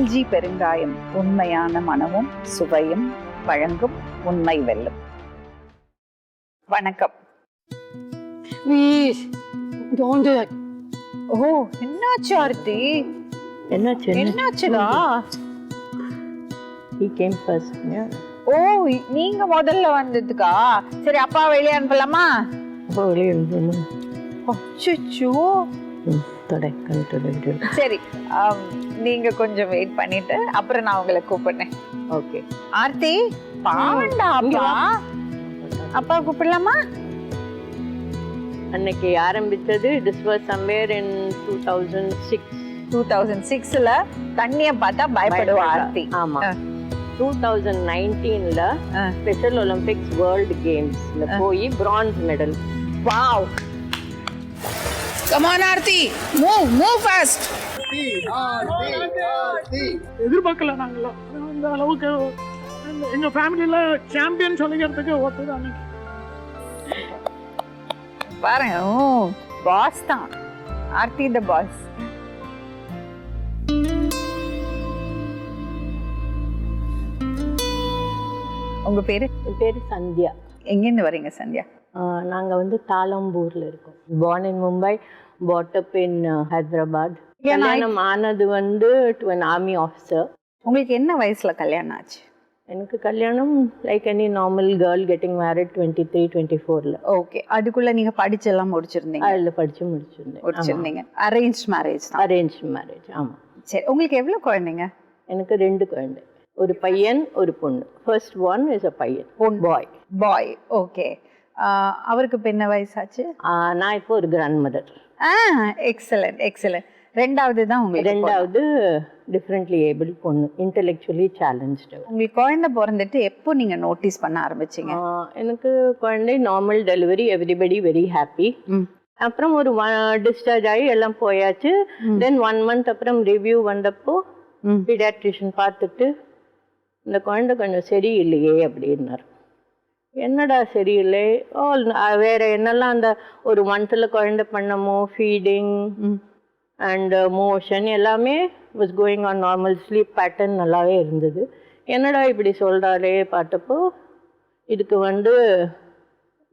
LG பெருங்காயம், உண்மையான மனமும் சுவையும் வழங்கும் உண்மை வெல்லும். வணக்கம். ஓ, என்னாச்சு ஆர்த்தி? என்னாச்சுடா? He came first. Yeah. ஓ, நீங்க முதல்ல வந்ததுக்கா? சரி, அப்பா வெளியே அனுப்பலாமா? அப்பா வெளியே அனுப்பணும். அச்சச்சோ. சரி, நீங்க கொஞ்சம் வெயிட் பண்ணிட்டு அப்புறம் நான் உங்களை கூப்பிடுறேன். ஓகே. ஆர்த்தி, பாவண்டா அப்பா. அப்பா கூப்பிடலாமா? அன்னைக்கு ஆரம்பிச்சது this was somewhere in 2006. 2006ல தண்ணிய பார்த்தா பயப்படுவா ஆர்த்தி. ஆமா. 2019ல ஸ்பெஷல் ஒலிம்பிக்ஸ் வேர்ல்ட் கேம்ஸ்ல போய் bronze medal. Wow. Come on Aarti, move fast. எதிர்பார்க்கல நாங்களாம் அந்த அளவுக்கு. எங்க ஃபேமிலியில சாம்பியன் சொல்லிக்கிறதுக்கு ஒருத்தர் பாருங்க. ஓ, பாஸ் தான் ஆர்த்தி, த பாஸ். உங்க பேரு? என் பேரு சந்தியா. எங்கேருந்து வரீங்க சந்தியா? நாங்க வந்து தாளம்பூர்ல இருக்கோம். born in Mumbai, brought up in Hyderabad. கல்யாணம் ஆனது வந்து to an army officer. உங்களுக்கு என்ன வயசுல கல்யாணம் ஆச்சு? எனக்கு கல்யாணம் like any normal girl getting married 23-24ல. ஓகே. அதுக்குள்ள நீங்க படிச்செல்லாம் முடிச்சிருந்தீங்க? அதில் படிச்சு முடிச்சிருந்தேன். அரேஞ்ச் மேரேஜ் தான்? Arrange marriage. ஆமா. சரி, உங்களுக்கு எவ்வளவு குழந்தைங்க? எனக்கு 2 குழந்தை, ஒரு பையன் ஒரு பொண்ணு. ஃபர்ஸ்ட் ஒன் இஸ் அ பையன், பாய். ஓகே. அவருக்கு என்ன வயசாச்சு? நான் இப்போ ஒரு கிராண்ட் மதர். எக்ஸலண்ட். ரெண்டாவது தான் உங்களுக்கு? ரெண்டாவது டிஃப்ரெண்ட்லி ஏபிள் பொண்ணு, இன்டெலெக்சுவலி சேலஞ்ச்டு. உங்களுக்கு குழந்தை பிறந்துட்டு எப்போ நீங்க நோட்டீஸ் பண்ண ஆரம்பிச்சீங்க? எனக்கு குழந்தை normal delivery, everybody very happy. அப்புறம் ஒரு டிஸ்சார்ஜ் ஆகி எல்லாம் போயாச்சு. தென் 1 month அப்புறம் ரிவ்யூ வந்தப்போ பீடியாட்ரிஷியன் பார்த்துட்டு இந்த குழந்தை கொஞ்சம் சரியில்லையே அப்படின்னாரு. என்னடா சரியில்லை? வேற என்னெல்லாம் அந்த ஒரு மந்த்ல குழந்தை பண்ணமோ, ஃபீடிங் அண்ட் மோஷன் எல்லாமே was going on normal, sleep pattern நல்லாவே இருந்தது. என்னடா இப்படி சொல்கிறாரே பார்த்தப்போ இதுக்கு வந்து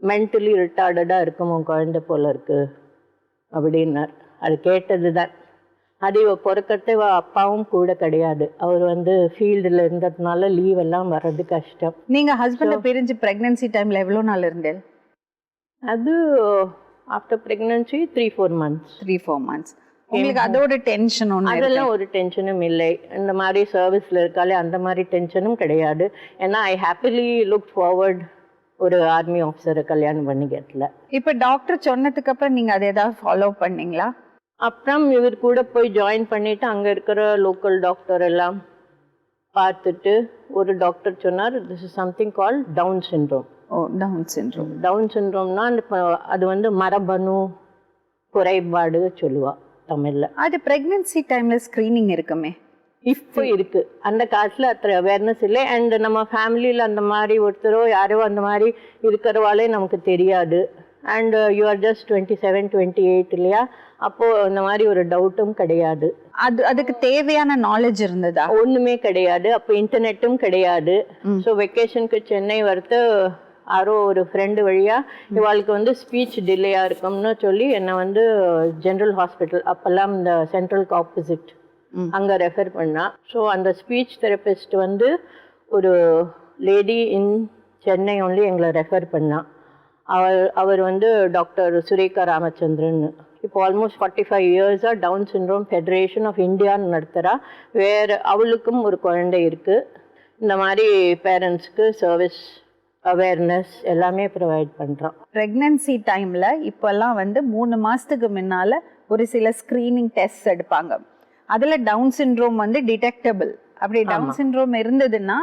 மென்டலி ரிட்டார்டடாக இருக்கும் உன் குழந்தை போல இருக்கு அப்படின்னார். அது கேட்டது தான். அது பிறக்கத்தை அப்பாவும் கூட கிடையாது. அவர் வந்து ஃபீல்டில் இருந்ததுனால லீவ் எல்லாம் வர்றது கஷ்டம். நீங்கள் ஹஸ்பண்டை பிரிஞ்சு ப்ரெக்னன்சி டைமில் எவ்வளோ நாள் இருந்தேன்? அது ஆஃப்டர் ப்ரெக்னன்சி 3-4 months. 3-4 months. உங்களுக்கு அதோட டென்ஷன் ஒன்று? அதெல்லாம் ஒரு டென்ஷனும் இல்லை. இந்த மாதிரி சர்வீஸில் இருக்காலே அந்த மாதிரி டென்ஷனும் கிடையாது. ஏன்னா ஐ ஹாப்பிலி லுக் ஃபார்வர்ட் ஒரு ஆர்மி ஆஃபீஸரை கல்யாணம் பண்ணிக்கிறதுல. இப்போ டாக்டர் சொன்னதுக்கு அப்புறம் நீங்கள் அதை ஏதாவது ஃபாலோ பண்ணீங்களா? அப்புறம் இவர் கூட போய் ஜாயின் பண்ணிவிட்டு அங்கே இருக்கிற லோக்கல் டாக்டர் எல்லாம் பார்த்துட்டு ஒரு டாக்டர் சொன்னார், this is something call Down syndrome. Down சிண்ட்ரோம்னா இப்போ அது வந்து மரபணு குறைபாடு சொல்லுவா தமிழில். அது ப்ரெக்னன்சி டைமில் ஸ்க்ரீனிங் இருக்குமே? இப்போ இருக்கு. அந்த காலத்தில் அத்தனை அவேர்னஸ் இல்லை. அண்ட் நம்ம ஃபேமிலியில் அந்த மாதிரி ஒருத்தரோ யாரோ அந்த மாதிரி இருக்கிறவாளே நமக்கு தெரியாது. அண்ட் யூ ஆர் ஜஸ்ட் 27-28 இல்லையா? அப்போது இந்த மாதிரி ஒரு டவுட்டும் கிடையாது. அதுக்கு தேவையான நாலேஜ் இருந்ததா? ஒன்றுமே கிடையாது. அப்போ இன்டர்நெட்டும் கிடையாது. ஸோ வெக்கேஷனுக்கு சென்னை வரத்து யாரோ ஒரு ஃப்ரெண்டு வழியாக இவாளுக்கு வந்து ஸ்பீச் டிலேயாக இருக்கும்னு சொல்லி என்னை வந்து ஜென்ரல் ஹாஸ்பிட்டல், அப்போல்லாம் இந்த சென்ட்ரலுக்கு ஆப்போசிட், அங்கே ரெஃபர் பண்ணா. ஸோ அந்த ஸ்பீச் தெரபிஸ்ட் வந்து ஒரு லேடி இன் சென்னை ஒன்லி எங்களை ரெஃபர் பண்ணா. அவர் வந்து டாக்டர் சுரேகா ராமச்சந்திரன். இப்போ almost 45 years Down syndrome federation of இந்தியான்னு நடத்துகிறா. வேறு அவளுக்கும் ஒரு குழந்தை இருக்குது. இந்த மாதிரி பேரண்ட்ஸ்க்கு சர்வீஸ் அவேர்னஸ் எல்லாமே ப்ரொவைட் பண்ணுறோம். ப்ரெக்னன்சி டைமில் இப்போல்லாம் வந்து 3 மாதத்துக்கு முன்னால் ஒரு சில ஸ்க்ரீனிங் டெஸ்ட் எடுப்பாங்க. அதில் டவுன் சிண்ட்ரோம் வந்து டிடெக்டபிள். அப்படி டவுன் சிண்ட்ரோம் இருந்ததுன்னா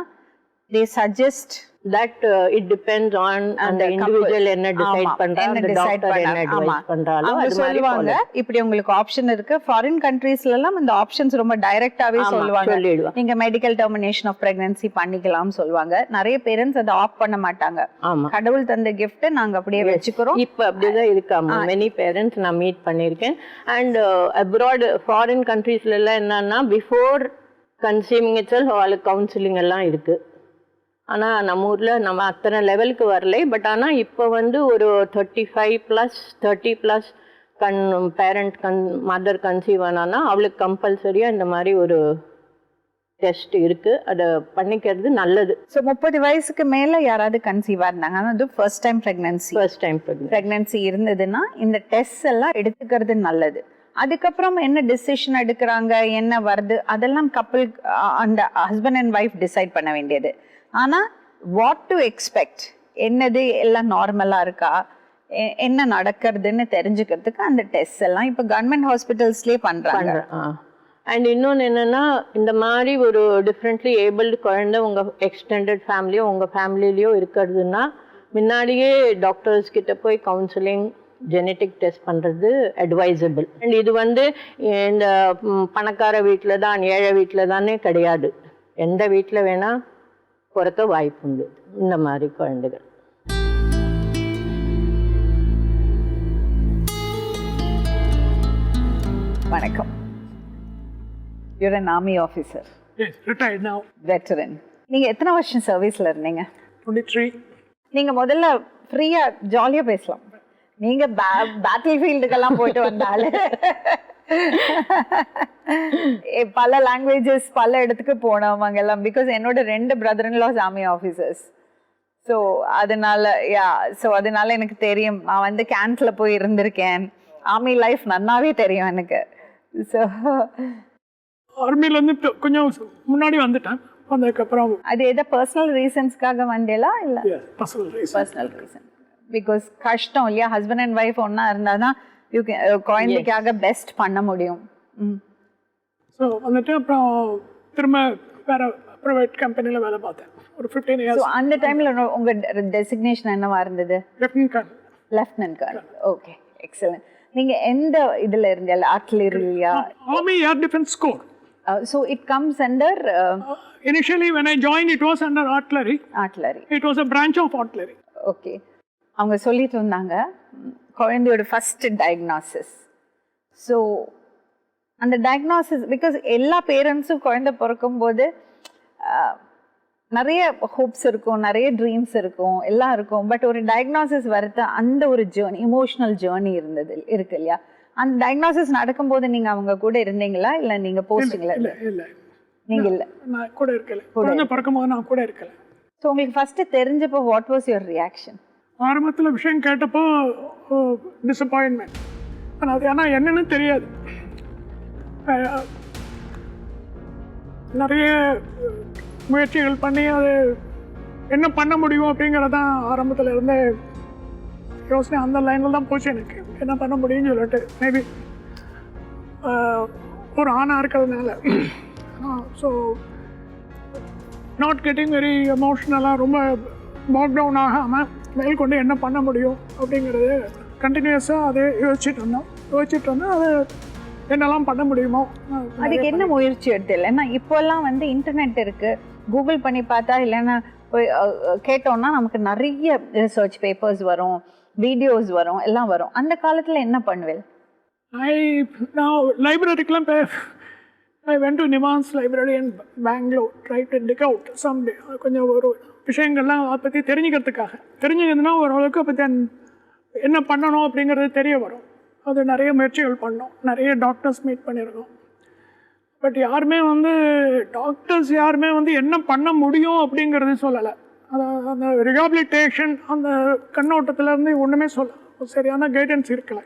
they suggest that it depends on அந்த individual என்ன டிசைட் பண்றாங்க, அந்த டாக்டர் என்ன அட்வைஸ் பண்றாங்களோ அது மாதிரி சொல்லுவாங்க. இப்படி உங்களுக்கு ஆப்ஷன் இருக்கு. ஃபாரின் கண்ட்ரீஸ்ல எல்லாம் இந்த ஆப்ஷன்ஸ் ரொம்ப டைரக்டாவே சொல்லுவாங்க. நீங்க மெடிக்கல் டெர்மினேஷன் ஆஃப் பிரெக்னன்சி பண்ணிக்கலாம் சொல்லுவாங்க. நிறைய பேரண்ட்ஸ் அதை ஆஃப் பண்ண மாட்டாங்க. கடவுள் தந்த கிஃப்ட் நாங்க அப்படியே வச்சுக்கிறோம். இப்ப அப்படிதான் இருக்காங்க. மெனி பேரண்ட்ஸ் நான் மீட் பண்ணிருக்கேன். அண்ட் அப்ராட் ஃபாரின் கண்ட்ரீஸ்ல எல்லாம் என்னன்னா பிஃபோர் கன்சீவிங் இட்செல்ஃப் அவளுக்கு கவுன்சிலிங் எல்லாம் இருக்குது. ஆனால் நம்ம ஊரில் நம்ம அத்தனை லெவலுக்கு வரலை. பட் ஆனால் இப்போ வந்து ஒரு 35+, 30+ பேரண்ட் மதர் கன்சீவ் ஆனான்னா அவளுக்கு கம்பல்சரியாக இந்த மாதிரி ஒரு டெஸ்ட் இருக்குது. அதை பண்ணிக்கிறது நல்லது. ஸோ 30 வயசுக்கு மேலே யாராவது கன்சீவாக இருந்தாங்க, அதாவது ஃபர்ஸ்ட் டைம் ப்ரெக்னன்சி இருந்ததுன்னா இந்த டெஸ்ட் எல்லாம் எடுத்துக்கிறது நல்லது. அதுக்கப்புறம் என்ன டிசிஷன் எடுக்கிறாங்க, என்ன வருது, அதெல்லாம் கப்பல் அந்த ஹஸ்பண்ட் அண்ட் ஒய்ஃப் டிசைட் பண்ண வேண்டியது. ஆனால் வாட் டு எக்ஸ்பெக்ட், என்னது எல்லாம் நார்மலாக இருக்கா, என்ன நடக்கிறதுன்னு தெரிஞ்சுக்கிறதுக்கு அந்த டெஸ்ட் எல்லாம் இப்போ கவர்மெண்ட் ஹாஸ்பிட்டல்ஸ்லேயே பண்ணுறாங்க. அண்ட் இன்னொன்று என்னென்னா, இந்த மாதிரி ஒரு டிஃப்ரெண்ட்லி ஏபிள்டு குழந்தை உங்கள் எக்ஸ்டெண்டட் ஃபேமிலியோ உங்கள் ஃபேமிலிலேயோ இருக்கிறதுனா முன்னாடியே டாக்டர்ஸ் கிட்ட போய் கவுன்சிலிங் ஜெனட்டிக் டெஸ்ட் பண்ணுறது அட்வைசபிள். அண்ட் இது வந்து இந்த பணக்கார வீட்டில் தான் ஏழை வீட்டில் தானே கிடையாது, எந்த வீட்டில் வேணால் பிறக்க வாய்ப்பு உண்டு இந்த மாதிரி குழந்தைகள். வணக்கம். You're an army officer. Yes, retired now. Veteran. நீங்க எத்தனை வருஷம் சர்வீஸ்ல இருந்தீங்க? 23. நீங்க முதல்ல ஃப்ரீயா ஜாலியா பேசலாம். நீங்க பேட்டில் ஃபீல்டுக்கெல்லாம் போயிட்டு வந்தாலே பல லாங்குவேஜஸ் பல இடத்துக்கு போனவங்க எல்லாம். பிகாஸ் என்னோட 2 பிரதர்-இன்-லாஸ் ஆர்மி ஆஃபீஸர்ஸ். ஸோ அதனால எனக்கு தெரியும். நான் வந்து கேன்ஸ்ல போய் இருந்திருக்கேன். ஆர்மி லைஃப் நன்னாவே தெரியும் எனக்கு. ஸோ ஆர்மிலேருந்து கொஞ்சம் முன்னாடி வந்துட்டேன். வந்ததுக்கப்புறம் அது எதோ பர்சனல் ரீசன்ஸ்க்காக வந்தேலா இல்லை? Personal reason. பிகாஸ் கஷ்டம் இல்லையா, ஹஸ்பண்ட் அண்ட் ஒய்ஃப் ஒன்றா இருந்தால் தான் குழந்தைக்காக பெஸ்ட் பண்ண முடியும். ஸோ வந்துட்டு அப்புறம் திரும்ப வேற ப்ரைவேட் கம்பெனியில் வேலை பார்த்தேன் ஒரு 15 years. ஸோ அந்த டைமில் உங்கள் டெசிக்னேஷன் என்னவா இருந்தது? Lieutenant colonel. Okay, excellent. நீங்கள் எந்த இதில் இருந்தீங்க? ஆர்ட்டிலரியா? Army air defence corps. So it comes under initially when I joined it was under artillery. It was a branch of artillery. Okay. அவங்க சொல்லிட்டு இருந்தாங்க குழந்தையோட ஃபர்ஸ்ட் டயக்னாசிஸ். ஸோ அந்த டயக்னாசிஸ் பிகாஸ் எல்லா பேரண்ட்ஸும் குழந்தை பிறக்கும்போது நிறைய ஹோப்ஸ் இருக்கும், நிறைய ட்ரீம்ஸ் இருக்கும், எல்லாம் இருக்கும். பட் ஒரு டயக்னாசிஸ் வரது அந்த ஒரு ஜேர்னி, இமோஷனல் ஜேர்னி இருக்கு இல்லையா? அந்த டயக்னாசிஸ் நடக்கும்போது நீங்க அவங்க கூட இருந்தீங்களா இல்ல நீங்க போஸ்டிங்ல? இல்ல நீங்க இல்ல, நான் கூட இருக்கல. குழந்தை பிறக்கும்போது நான் கூட இருக்கல. சோ உங்களுக்கு ஃபர்ஸ்ட் தெரிஞ்சப்போ வாட் வாஸ் யுவர் ரியாக்ஷன்? ஆரம்பத்துல விஷயம் கேட்டப்போ டிசப்பாயின்மெண்ட். அது ஆனா என்னன்னு தெரியாது. நிறைய முயற்சிகள் பண்ணி அது என்ன பண்ண முடியும் அப்படிங்கிறதான் ஆரம்பத்துல இருந்தே யோசனை அந்த லைனில் தான் போச்சு. எனக்கு என்ன பண்ண முடியும்னு சொல்லிட்டு மேபி ஒரு ஆணாக இருக்கிறதுனால. ஸோ நாட் கெட்டிங் வெரி எமோஷ்னலாக ரொம்ப பாக் டவுன் ஆகாமல் மேற்கொண்டு என்ன பண்ண முடியும் அப்படிங்கிறது கண்டினியூஸாக அதை யோசிச்சுட்டு இருந்தோம். அது என்னெல்லாம் பண்ண முடியுமோ அதுக்கு என்ன முயற்சி எடுத்துல? ஏன்னா இப்போல்லாம் வந்து இன்டர்நெட் இருக்குது, கூகுள் பண்ணி பார்த்தா இல்லைன்னா போய் கேட்டோம்னா நமக்கு நிறைய ரிசர்ச் பேப்பர்ஸ் வரும், வீடியோஸ் வரும், எல்லாம் வரும். அந்த காலத்தில் என்ன பண்ணுவேன்? நான் லைப்ரரிக்கெலாம் I went to Niva's library in Bangalore, tried to dig out someday. கொஞ்சம் ஒரு விஷயங்கள்லாம் அதை பற்றி தெரிஞ்சுக்கிறதுனா ஓரளவுக்கு பற்றி என்ன பண்ணணும் அப்படிங்கிறது தெரிய வரும். அது நிறைய முயற்சிகள் பண்ணோம், நிறைய டாக்டர்ஸ் மீட் பண்ணியிருக்கோம். பட் டாக்டர்ஸ் யாருமே என்ன பண்ண முடியும் அப்படிங்கிறது சொல்லலை. அந்த ரிஹாபிலிட்டேஷன் அந்த கண்ணோட்டத்திலேருந்து ஒன்றுமே சரியான கைடன்ஸ் இருக்கலை.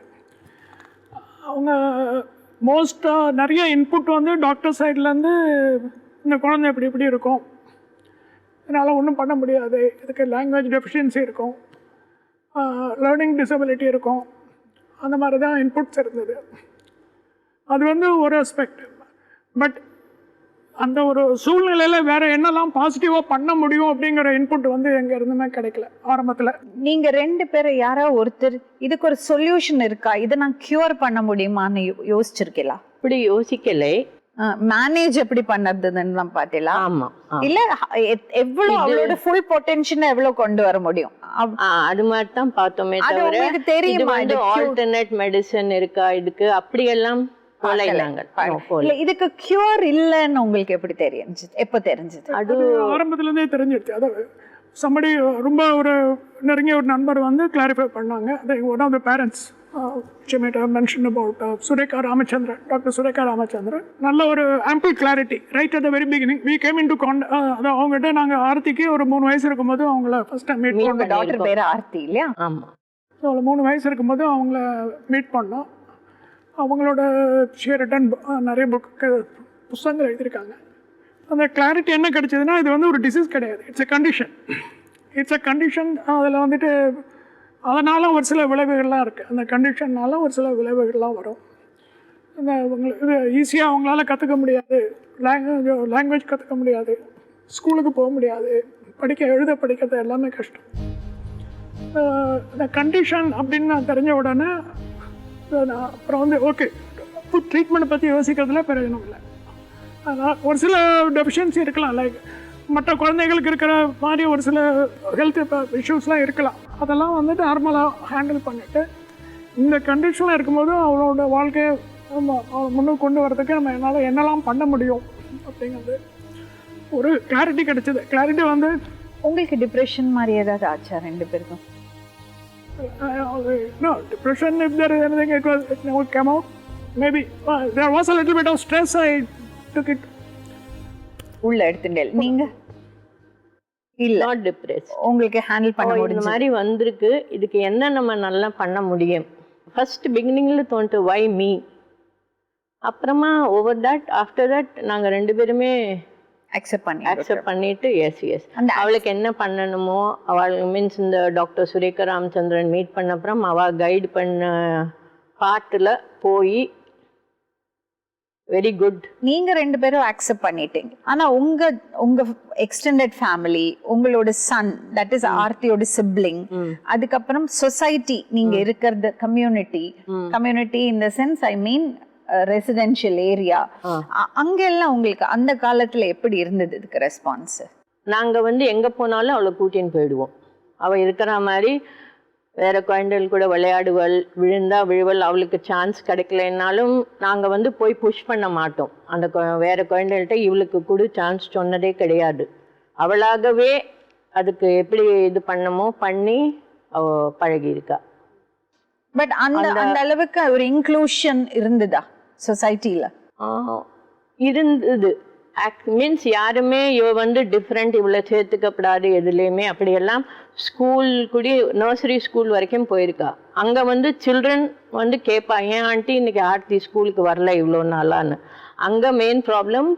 அவங்க மோஸ்ட்டாக நிறைய இன்புட் டாக்டர் சைட்லேருந்து இந்த குழந்தை இப்படி இருக்கும், இதனால் ஒன்றும் பண்ண முடியாது, இதுக்கு லாங்குவேஜ் டெஃபிஷியன்சி இருக்கும், லேர்னிங் டிசபிலிட்டி இருக்கும், அந்த மாதிரி தான் இன்புட்ஸ் இருந்தது. அது ஒரு ஆஸ்பெக்ட். பட் அந்த ஒரு சூழ்நிலையில் வேற என்னெல்லாம் பாசிட்டிவாக பண்ண முடியும் அப்படிங்கிற இன்புட் எங்கே இருந்துமே கிடைக்கல ஆரம்பத்தில். நீங்கள் 2 பேரை யாராவது ஒருத்தர் இதுக்கு ஒரு சொல்யூஷன் இருக்கா, இதை நான் கியூர் பண்ண முடியுமான்னு யோசிச்சிருக்கலாம்? இப்படி யோசிக்கலை. மேனேஜ் எப்படி பண்ணதுன்னு பார்த்தீங்களா? ஆமா. இல்ல எவ்வளவு அவளோட ஃபுல் பொட்டன்ஷியல் எவ்வளவு கொண்டு வர முடியும் அது மாதிரி தான் பார்த்தோமே தவிர தெரியுமா ஆல்டர்னேட் மெடிசன் இருக்கா இதுக்கு அப்படியெல்லாம் போலை நாங்கள் இல்ல இதுக்கு கியூர் இல்லன்னு உங்களுக்கு எப்படி தெரிஞ்சது, எப்ப தெரிஞ்சது? அது ஆரம்பத்துல இருந்தே தெரிஞ்சிடுச்சு. அதாவது somebody ரொம்ப ஒரு நெருங்கிய ஒரு நண்பர் வந்து கிளாரிஃபை பண்ணாங்க. அது one of the parents mention about Sureka Ramachandran, doctor Sureka Ramachandran. நல்ல ஒரு ample clarity right at the very beginning we came in to அதாவது அவங்ககிட்ட நாங்கள் ஆர்த்திக்கு ஒரு 3 வயசு இருக்கும்போது அவங்கள ஃபர்ஸ்ட் டைம் மீட் பண்ணோம். டாக்டர் பேர் ஆர்த்தி இல்லையா? ஆமாம். ஸோ அவளை 3 வயசு இருக்கும்போது அவங்கள மீட் பண்ணோம். அவங்களோட ஷேர்டன் நிறைய புத்தகங்கள் எழுதியிருக்காங்க. அந்த கிளாரிட்டி என்ன கிடைச்சதுன்னா, இது வந்து ஒரு டிசீஸ் கிடையாது, இட்ஸ் எ கண்டிஷன். அதில் வந்துட்டு அதனால் ஒரு சில விளைவுகள்லாம் இருக்குது. அந்த கண்டிஷன்னால ஒரு சில விளைவுகள்லாம் வரும். இந்த இது ஈஸியாக அவங்களால கற்றுக்க முடியாது, லாங்குவேஜ் கற்றுக்க முடியாது, ஸ்கூலுக்கு போக முடியாது, படிக்கிறது எல்லாமே கஷ்டம். இந்த கண்டிஷன் அப்படின்னு நான் தெரிஞ்ச உடனே அப்புறம் வந்து ஓகே, ட்ரீட்மெண்ட்டை பற்றி யோசிக்கிறதுல பிரயோஜனம் இல்லை. அதனால் ஒரு சில டெஃபிஷியன்சி இருக்கலாம், லைக் மற்ற குழந்தைகளுக்கு இருக்கிற மாதிரி ஒரு சில ஹெல்த் இஷ்யூஸ்லாம் இருக்கலாம். அதெல்லாம் வந்துட்டு நார்மலாக ஹேண்டில் பண்ணிவிட்டு இந்த கண்டிஷனில் இருக்கும்போது அவளோட வாழ்க்கையை முன்னுக்கு கொண்டு வரதுக்கு நம்ம என்னால் என்னெல்லாம் பண்ண முடியும் அப்படிங்கிறது ஒரு கிளாரிட்டி கிடைச்சிது. கிளாரிட்டி வந்து உங்களுக்கு டிப்ரெஷன் மாதிரி ஏதாவது ஆச்சா ரெண்டு பேருக்கும்? No, depression, if there is anything, it never came out. Maybe there was a little bit of stress, I took it. உள்ள எடுத்துட்டேன். நீங்க இல்ல நாட் டிப்ரெஸ், உங்களுக்கு ஹேண்டில் பண்ண முடியும். இந்த மாதிரி வந்திருக்கு, இதுக்கு என்ன நம்ம நல்லா பண்ண முடியும். ஃபர்ஸ்ட் பிகினிங்கில் தோன்ட்டு வை மீ, அப்புறமா ஓவர் தட் ஆஃப்டர் தட் நாங்கள் 2 பேருமே அக்செப்ட் பண்ணிட்டு எஸ் அவளுக்கு என்ன பண்ணணுமோ அவள் மீன்ஸ் இந்த டாக்டர் சுரேகா ராமச்சந்திரன் மீட் பண்ண அப்புறம் அவள் கைடு பண்ண பாட்டில் போய் வெரி குட். நீங்க 2 பேரும் அக்செப்ட் பண்ணிட்டீங்க. ஆனா உங்க எக்ஸ்டெண்டட் ஃபேமிலி, உங்களோட சன், தட் இஸ் ஆர்த்தியோட சிப்ளிங், அதுக்கப்புறம் சொசைட்டி, நீங்க இருக்கிறது community in the sense I mean residential area, அங்கெல்லாம் உங்களுக்கு அந்த காலத்துல எப்படி இருந்தது இதுக்கு ரெஸ்பான்ஸ்? நாங்க வந்து எங்க போனாலும் அவளை கூட்டின்னு போயிடுவோம். அவள் இருக்கிற மாதிரி வேற குழந்தைகள் கூட விளையாடுவள், விழுவல், அவளுக்கு சான்ஸ் கிடைக்கலனாலும் நாங்கள் வந்து போய் புஷ் பண்ண மாட்டோம். அந்த வேற குழந்தைகள்கிட்ட இவளுக்கு கூட சான்ஸ் சொன்னதே கிடையாது. அவளாகவே அதுக்கு எப்படி இது பண்ணமோ பண்ணி அவ பழகியிருக்கா. பட் அந்த அளவுக்கு ஒரு இன்க்ளூஷன் இருந்ததா சொசைட்டில? இருந்தது. மீன்ஸ் யாருமே இவ வந்து டிஃப்ரெண்ட், இவ்வளோ சேர்த்துக்கப்படாது எதுலேயுமே அப்படியெல்லாம். ஸ்கூல் கூட நர்சரி ஸ்கூல் வரைக்கும் போயிருக்கா. அங்கே வந்து சில்ட்ரன் வந்து கேட்பா, ஏன் ஆண்டி இன்னைக்கு ஆர்த்தி ஸ்கூலுக்கு வரல இவ்வளோ நாளான்னு. அங்கே மெயின் ப்ராப்ளம்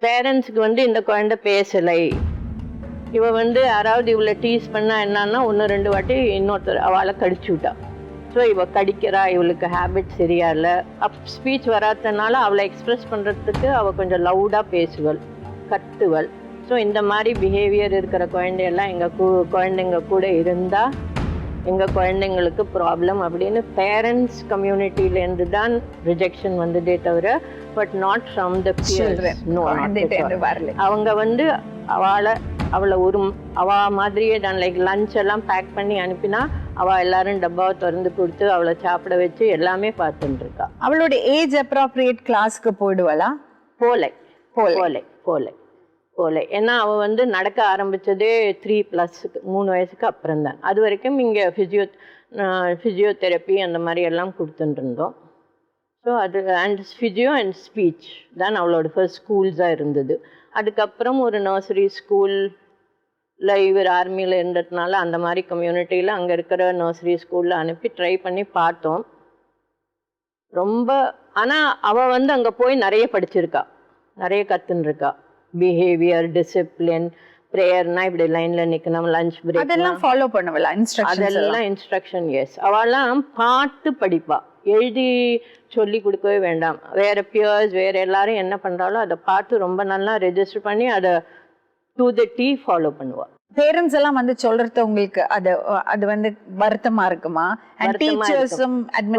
பேரண்ட்ஸுக்கு வந்து இந்த குழந்தை பேசலை, இவ வந்து யாராவது இவ்வளோ டீஸ் பண்ணால் என்னன்னா 1-2 வாட்டி இன்னொருத்தர் அவளை கடிச்சு விட்டா. ஸோ இவ கடிக்கிறா, இவளுக்கு ஹேபிட் சரியா இல்லை. ஸ்பீச் வராதனால அவளை எக்ஸ்பிரஸ் பண்ணுறதுக்கு அவள் கொஞ்சம் லவுடாக பேசுவள், கத்துவள். ஸோ இந்த மாதிரி பிஹேவியர் இருக்கிற குழந்தையெல்லாம் எங்கள் குழந்தைங்க கூட இருந்தால் எங்கள் குழந்தைங்களுக்கு ப்ராப்ளம் அப்படின்னு பேரண்ட்ஸ் கம்யூனிட்டியிலேருந்து தான் ரிஜெக்ஷன் வந்ததே தவிர but not from the children. அவங்க வந்து அவளை அவ மாதிரியே தான் லைக் லஞ்ச் எல்லாம் பேக் பண்ணி அனுப்பினா அவள் எல்லாரும் டப்பாவை திறந்து கொடுத்து அவளை சாப்பிட வச்சு எல்லாமே பார்த்துட்டு இருக்கா. அவளோட ஏஜ் அப்ராப்ரியேட் கிளாஸ்க்கு போயிடுவாளா? போலை. ஏன்னா அவள் வந்து நடக்க ஆரம்பித்ததே 3+ 3 வயசுக்கு அப்புறம் தான். அது வரைக்கும் இங்கே ஃபிசியோதெரப்பி அந்த மாதிரி எல்லாம் கொடுத்துட்டு இருந்தோம். ஸோ அது அண்ட் ஃபிசியோ அண்ட் ஸ்பீச் தான் அவளோட ஃபர்ஸ்ட் ஸ்கூல்ஸாக இருந்தது. அதுக்கப்புறம் ஒரு நர்சரி ஸ்கூலில் இவர் ஆர்மியில் இருந்ததுனால அந்த மாதிரி கம்யூனிட்டியில் அங்கே இருக்கிற நர்சரி ஸ்கூலில் அனுப்பி ட்ரை பண்ணி பார்த்தோம். ரொம்ப ஆனால் அவள் வந்து அங்கே போய் நிறைய படிச்சிருக்கா, நிறைய கற்றுன்ருக்கா. பிஹேவியர், டிசிப்ளின், ப்ரேயர்னா இப்படி லைனில் நிற்கணும், லஞ்ச் பிரேக் அதெல்லாம் ஃபாலோ பண்ணுவல, அதெல்லாம் இன்ஸ்ட்ரக்ஷன். எஸ், அவெல்லாம் பார்த்து படிப்பா, எழுதி சொல்லி கொடுக்கவே வேண்டாம். வேறு பியர்ஸ் வேறு எல்லாரும் என்ன பண்ணுறாலும் அதை பார்த்து ரொம்ப நல்லா ரெஜிஸ்டர் பண்ணி அதை டு த டீ ஃபாலோ பண்ணுவாள். பேரண்ட்ஸ் எல்லாம் வந்து சொல்றது உங்களுக்கு அது வந்து வருத்தமா இருக்குமா?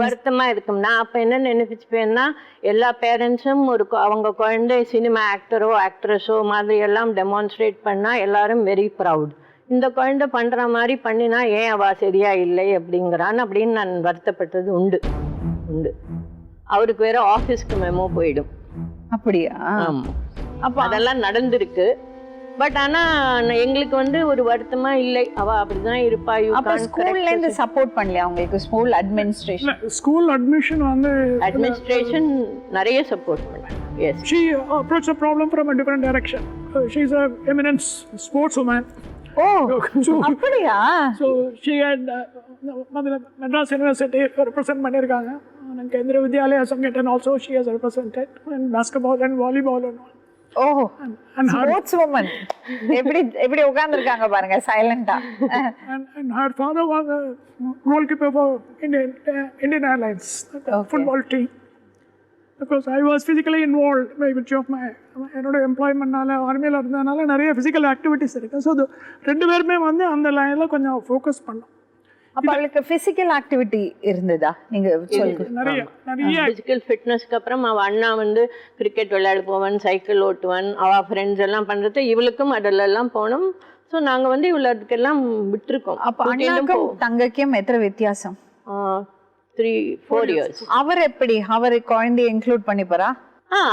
வருத்தமா இருக்கும். நான் அப்ப என்ன நினைச்சுப்பேன்னா, எல்லா பேரண்ட்ஸும் அவங்க குழந்தை சினிமா ஆக்டரோ ஆக்ட்ரஸோ மாதிரி எல்லாம் டெமான்ஸ்ட்ரேட் பண்ணா எல்லாரும் வெரி ப்ரவுட். இந்த குழந்தை பண்ற மாதிரி பண்ணினா ஏன் அவ சரியா இல்லை அப்படிங்கிறான் அப்படின்னு நான் வருத்தப்பட்டது உண்டு. அவருக்கு வேற ஆஃபீஸ்க்கு மெமோ போயிடும். அப்படியா? ஆமா, அப்போ அதெல்லாம் நடந்திருக்கு. பட் ஆனா எங்களுக்கு வந்து ஒரு வருத்தமா இல்லை, அவ அப்படிதான் இருப்பா. அப்ப ஸ்கூல்ல இருந்து சப்போர்ட் பண்ணலையா உங்களுக்கு? ஸ்கூல் அட்மினிஸ்ட்ரேஷன் அட்மினிஸ்ட்ரேஷன் நிறைய சப்போர்ட் பண்ணாங்க. Yes, she approached the problem from a different direction. She's a eminent sportswoman. அப்படியா? So she had Madras University represent பண்ணிருக்காங்க. Kendriya Vidyalaya Sangetan also she has represented in basketball and volleyball and all. Sports women எப்படி உட்கார்ந்திருக்காங்க பாருங்க சைலண்டா. And her father was a goalkeeper for Indian Airlines football team. Because I was physically involved by virtue of my என்னோட எம்ப்ளாய்மெண்ட்னால ஆர்மியில் இருந்ததுனால நிறைய physical activities இருக்குது. So ரெண்டு பேருமே வந்து அந்த லைனில் கொஞ்சம் ஃபோக்கஸ் பண்ணோம். அப்ப அவளுக்கு பிசிக்கல் ஆக்டிவிட்டி இருந்ததா? நீங்க சொல்லுங்க. நிறைய பிசிக்கல் ஃபிட்னஸ்க்கு அப்புறம் அவ அண்ணா வந்து கிரிக்கெட் விளையாட போவன், சைக்கிள் ஓட்டுவன், அவ ஃப்ரெண்ட்ஸ் எல்லாம் பண்றது, இவளுக்கும் அதெல்லாம் போனோம். ஸோ நாங்க வந்து இவ்வளோதுக்கெல்லாம் விட்டுருக்கோம். அப்ப அண்ணாக்கும் தங்கைக்கும் எத்தனை வித்தியாசம்? 3-4 years. அவர் எப்படி அவர் குழந்தைய இன்க்ளூட் பண்ணிப்பாரா?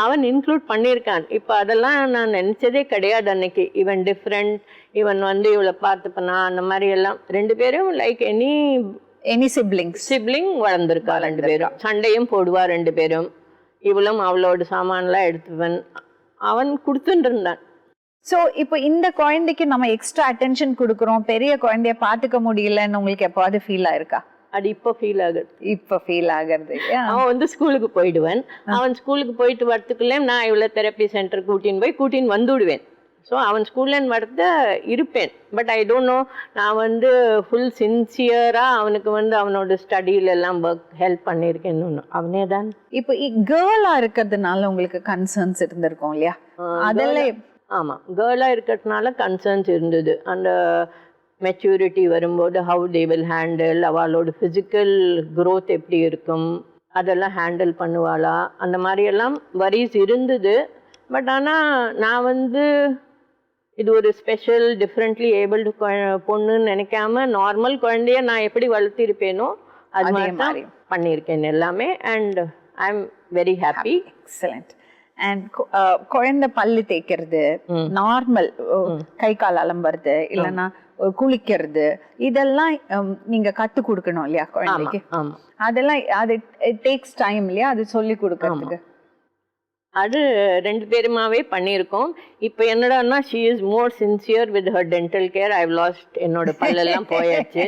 அவன் இன்க்ளூட் பண்ணியிருக்கான். இப்போ அதெல்லாம் நான் நினைச்சதே கிடையாது அன்னைக்கு. இவன் டிஃப்ரெண்ட், இவன் வந்து இவளை பார்த்துப்பனா அந்த மாதிரி எல்லாம். ரெண்டு பேரும் லைக் எனி சிப்ளிங் வளர்ந்துருக்கா. ரெண்டு பேரும் சண்டையும் போடுவா. ரெண்டு பேரும் இவளும் அவளோட சாமான்லாம் எடுத்துவன் அவன் கொடுத்துட்டு இருந்தான். ஸோ இப்போ இந்த குழந்தைக்கு நம்ம எக்ஸ்ட்ரா அட்டென்ஷன் கொடுக்குறோம், பெரிய குழந்தைய பார்த்துக்க முடியலன்னு உங்களுக்கு எப்போவாது ஃபீல் ஆயிருக்கா? அது இப்போ ஃபீல் ஆகுறது. அவன் வந்து ஸ்கூலுக்கு போயிடுவேன். அவன் ஸ்கூலுக்கு போயிட்டு வரத்துக்குள்ளே நான் இவ்வளோ தெரப்பி சென்டர் கூட்டின்னு வந்துவிடுவேன். ஸோ அவன் ஸ்கூல்லேருந்து வரத இருப்பேன். பட் ஐ டோன்ட் நோ, நான் வந்து ஃபுல் சின்சியராக அவனுக்கு வந்து அவனோட ஸ்டடியிலெல்லாம் ஹெல்ப் பண்ணியிருக்கேன். அவனே தான். இப்போ கேர்ளாக இருக்கிறதுனால உங்களுக்கு கன்சர்ன்ஸ் இருந்திருக்கும் இல்லையா? அதெல்லாம் ஆமாம், கேர்ளாக இருக்கிறதுனால கன்சர்ன்ஸ் இருந்தது. அந்த மெச்சூரிட்டி வரும்போது ஹவு தே வில் ஹேண்டில், அவளோட ஃபிசிக்கல் க்ரோத் எப்படி இருக்கும், அதெல்லாம் ஹேண்டில் பண்ணுவாளா, அந்த மாதிரியெல்லாம் வரிஸ் இருந்தது. பட் ஆனால் நான் வந்து இது ஒரு ஸ்பெஷல் டிஃப்ரெண்ட்லி ஏபிள்டு பொண்ணுன்னு நினைக்காம நார்மல் குழந்தைய நான் எப்படி வளர்த்திருப்பேனோ அது மாதிரி தான் பண்ணியிருக்கேன் எல்லாமே. And I am very happy. Excellent. And குழந்தை பல்லு தேய்க்கிறது, நார்மல் கை கால் அலம்புறது, இல்லைன்னா குளிக்கிறது, இதெல்லாம் நீங்க கத்து கொடுக்கணும் இல்லையா குழந்தைக்கு? அதெல்லாம் அது டேக்ஸ் டைம் இல்லையா அது சொல்லி கொடுக்கறதுக்கு? அது ரெண்டு பேருமாவே பண்ணியிருக்கோம். இப்போ என்னடான்னா she is more sincere with her dental care. I have lost, என்னோட பல்லெல்லாம் போயாச்சு.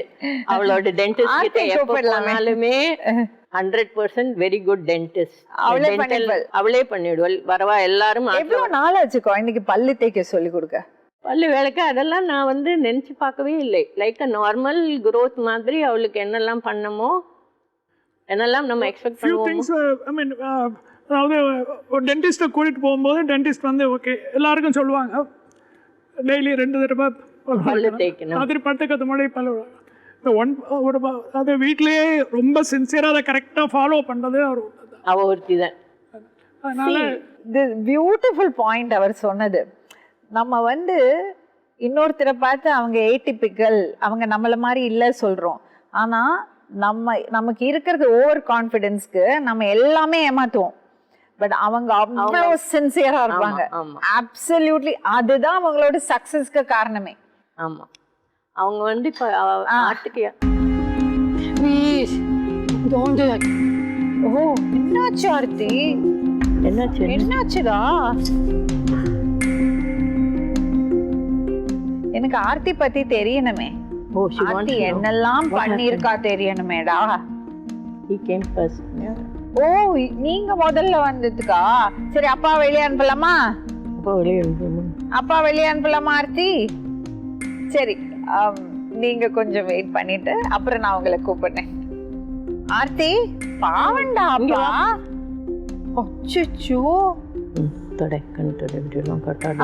அவளோட டென்டிஸ்ட் கிட்ட எப்போ போனாலுமே 100% வெரி குட் டென்டிஸ்ட். அவளே பண்ணிடுவாள். வரவா எல்லாரும். எவ்வளவு நாள் ஆச்சு குழந்தைக்கு பல்லு தேய்க்க சொல்லி கொடுக்க? பல்லு வேலைக்கு அதெல்லாம் நான் வந்து நினைச்சு பார்க்கவே இல்லை. லைக் அ நார்மல் growth மாதிரி அவளுக்கு என்னெல்லாம் பண்ணமோ என்னெல்லாம் நம்ம எக்ஸ்பெக்ட் பண்ணுவோம். அதாவது ஒரு டென்டிஸ்ட்டை கூட்டிகிட்டு போகும்போது டென்டிஸ்ட் வந்து ஓகே எல்லாருக்கும் சொல்லுவாங்க டெய்லி 2 தடவை பல்லு தேய்க்கணும். அது படுத்துக்கிறது முன்னாடி பல்லு அது வீட்லேயே ரொம்ப சின்சியராக அதை கரெக்டாக ஃபாலோ பண்ணுறது அவ ஒருத்தி தான். அதனால பியூட்டிஃபுல் பாயிண்ட் அவர் சொன்னது. நம்ம வந்து இன்னொருத்தரை பார்த்து அவங்க ஏடிபிக்கல், அவங்க நம்மள மாதிரி இல்லை சொல்றோம். ஆனா நமக்கு இருக்கிறது ஓவர் கான்ஃபிடென்ஸ்க்கு நம்ம எல்லாமே ஏமாத்துவோம். பட் அவங்க அவ்வளவு சின்சியரா இருப்பாங்க. அப்சல்யூட்லி அதுதான் அவங்களோட சக்சஸ்க்கு காரணமே. ஆமா, அவங்க வந்து இப்ப ஆட்டுக்கையா ஓ என்னாச்சு ஆர்த்தி? என்னாச்சுடா? எனக்கு ஆர்த்தி பத்தி தெரியணுமே. ஆர்த்தி என்னெல்லாம் பண்ணிருக்கா தெரியணுமேடா. ஓ நீங்க முதல்ல வந்ததுக்கா? சரி அப்பா வெளியே அனுப்பலாமா? அப்பா வெளியே அனுப்பலாமா ஆர்த்தி? சரி நீங்க கொஞ்சம் வெயிட் பண்ணிட்டு அப்புறம் நான் உங்களை கூப்பிடுறேன். ஆர்த்தி பாவண்டா அப்பா. அச்சச்சோ,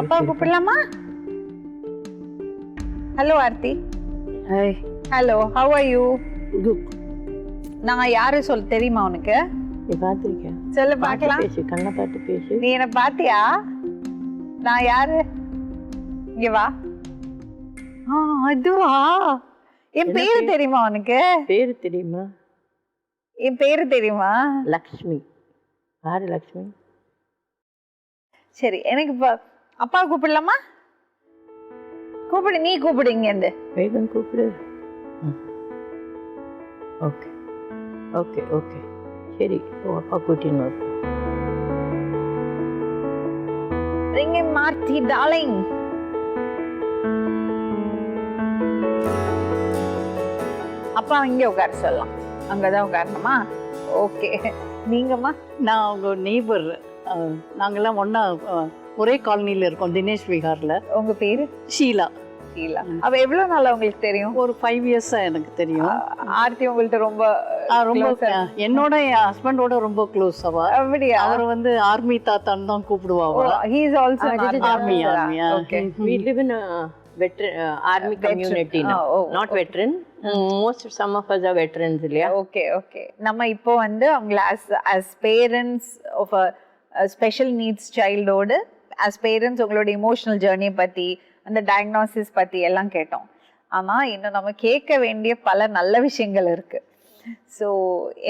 அப்பா கூப்பிடலாமா? Hello Aarthi. Hi. Hello, how are you? நான் யாரு சொல்ல தெரியுமா உனக்கு? நீ பாத்திருக்கியா? சொல்லு பார்க்கலாம். பேசு, கண்ணை பார்த்து பேசு. நீ என்ன பாத்தியா? நான் யாரு? இங்க வா. அதுவா? என் பேரு தெரியுமா உனக்கு? பேரு தெரியுமா? என் பேரு தெரியுமா? லக்ஷ்மி. யாரு லக்ஷ்மி? சரி, எனக்கு இப்ப அப்பா கூப்பிடலாமா? கூப்பிடு, நீ கூப்பிடு இங்க இருந்து. வேகன் கூப்பிடு. ஓகே ஓகே ஓகே சரி, அப்பா கூட்டின்னு வா. Bring in Marthi, darling. அப்பா இங்கே உட்கார சொல்லலாம். அங்கதான் உட்காரணுமா? ஓகே. நீங்கம்மா? நான் அவங்க நெய்பர். நாங்கெல்லாம் ஒன்றா ஒரே காலனியில் இருக்கோம், தினேஷ் விஹாரில். உங்க பேரு? ஷீலா. ஷீலா. அவ எவ்வளவு நாளா உங்களுக்கு தெரியும்? ஒரு 5 இயர்ஸாக எனக்கு தெரியும். ஆர்த்தி உங்கள்ட்ட ரொம்ப ரொம்ப என்னோட என் ஹஸ்பண்டோட ரொம்ப க்ளோஸ் அவ. அப்படியா? அவர் வந்து ஆர்மி தாத்தான்னு தான் கூப்பிடுவா அவ. he is also army. okay. We live in a veteran army community now. Not veteran. Some of us are veterans, இல்லையா? Okay okay. நம்ம இப்போ வந்து அவங்கள as parents of a special needs childோட as parents உங்களோட emotional journey பத்தி, அந்த diagnosis பத்தி எல்லாம் கேட்டோம். ஆனா இன்னும் நம்ம கேட்க வேண்டிய பல நல்ல விஷயங்கள் இருக்கு. ஸோ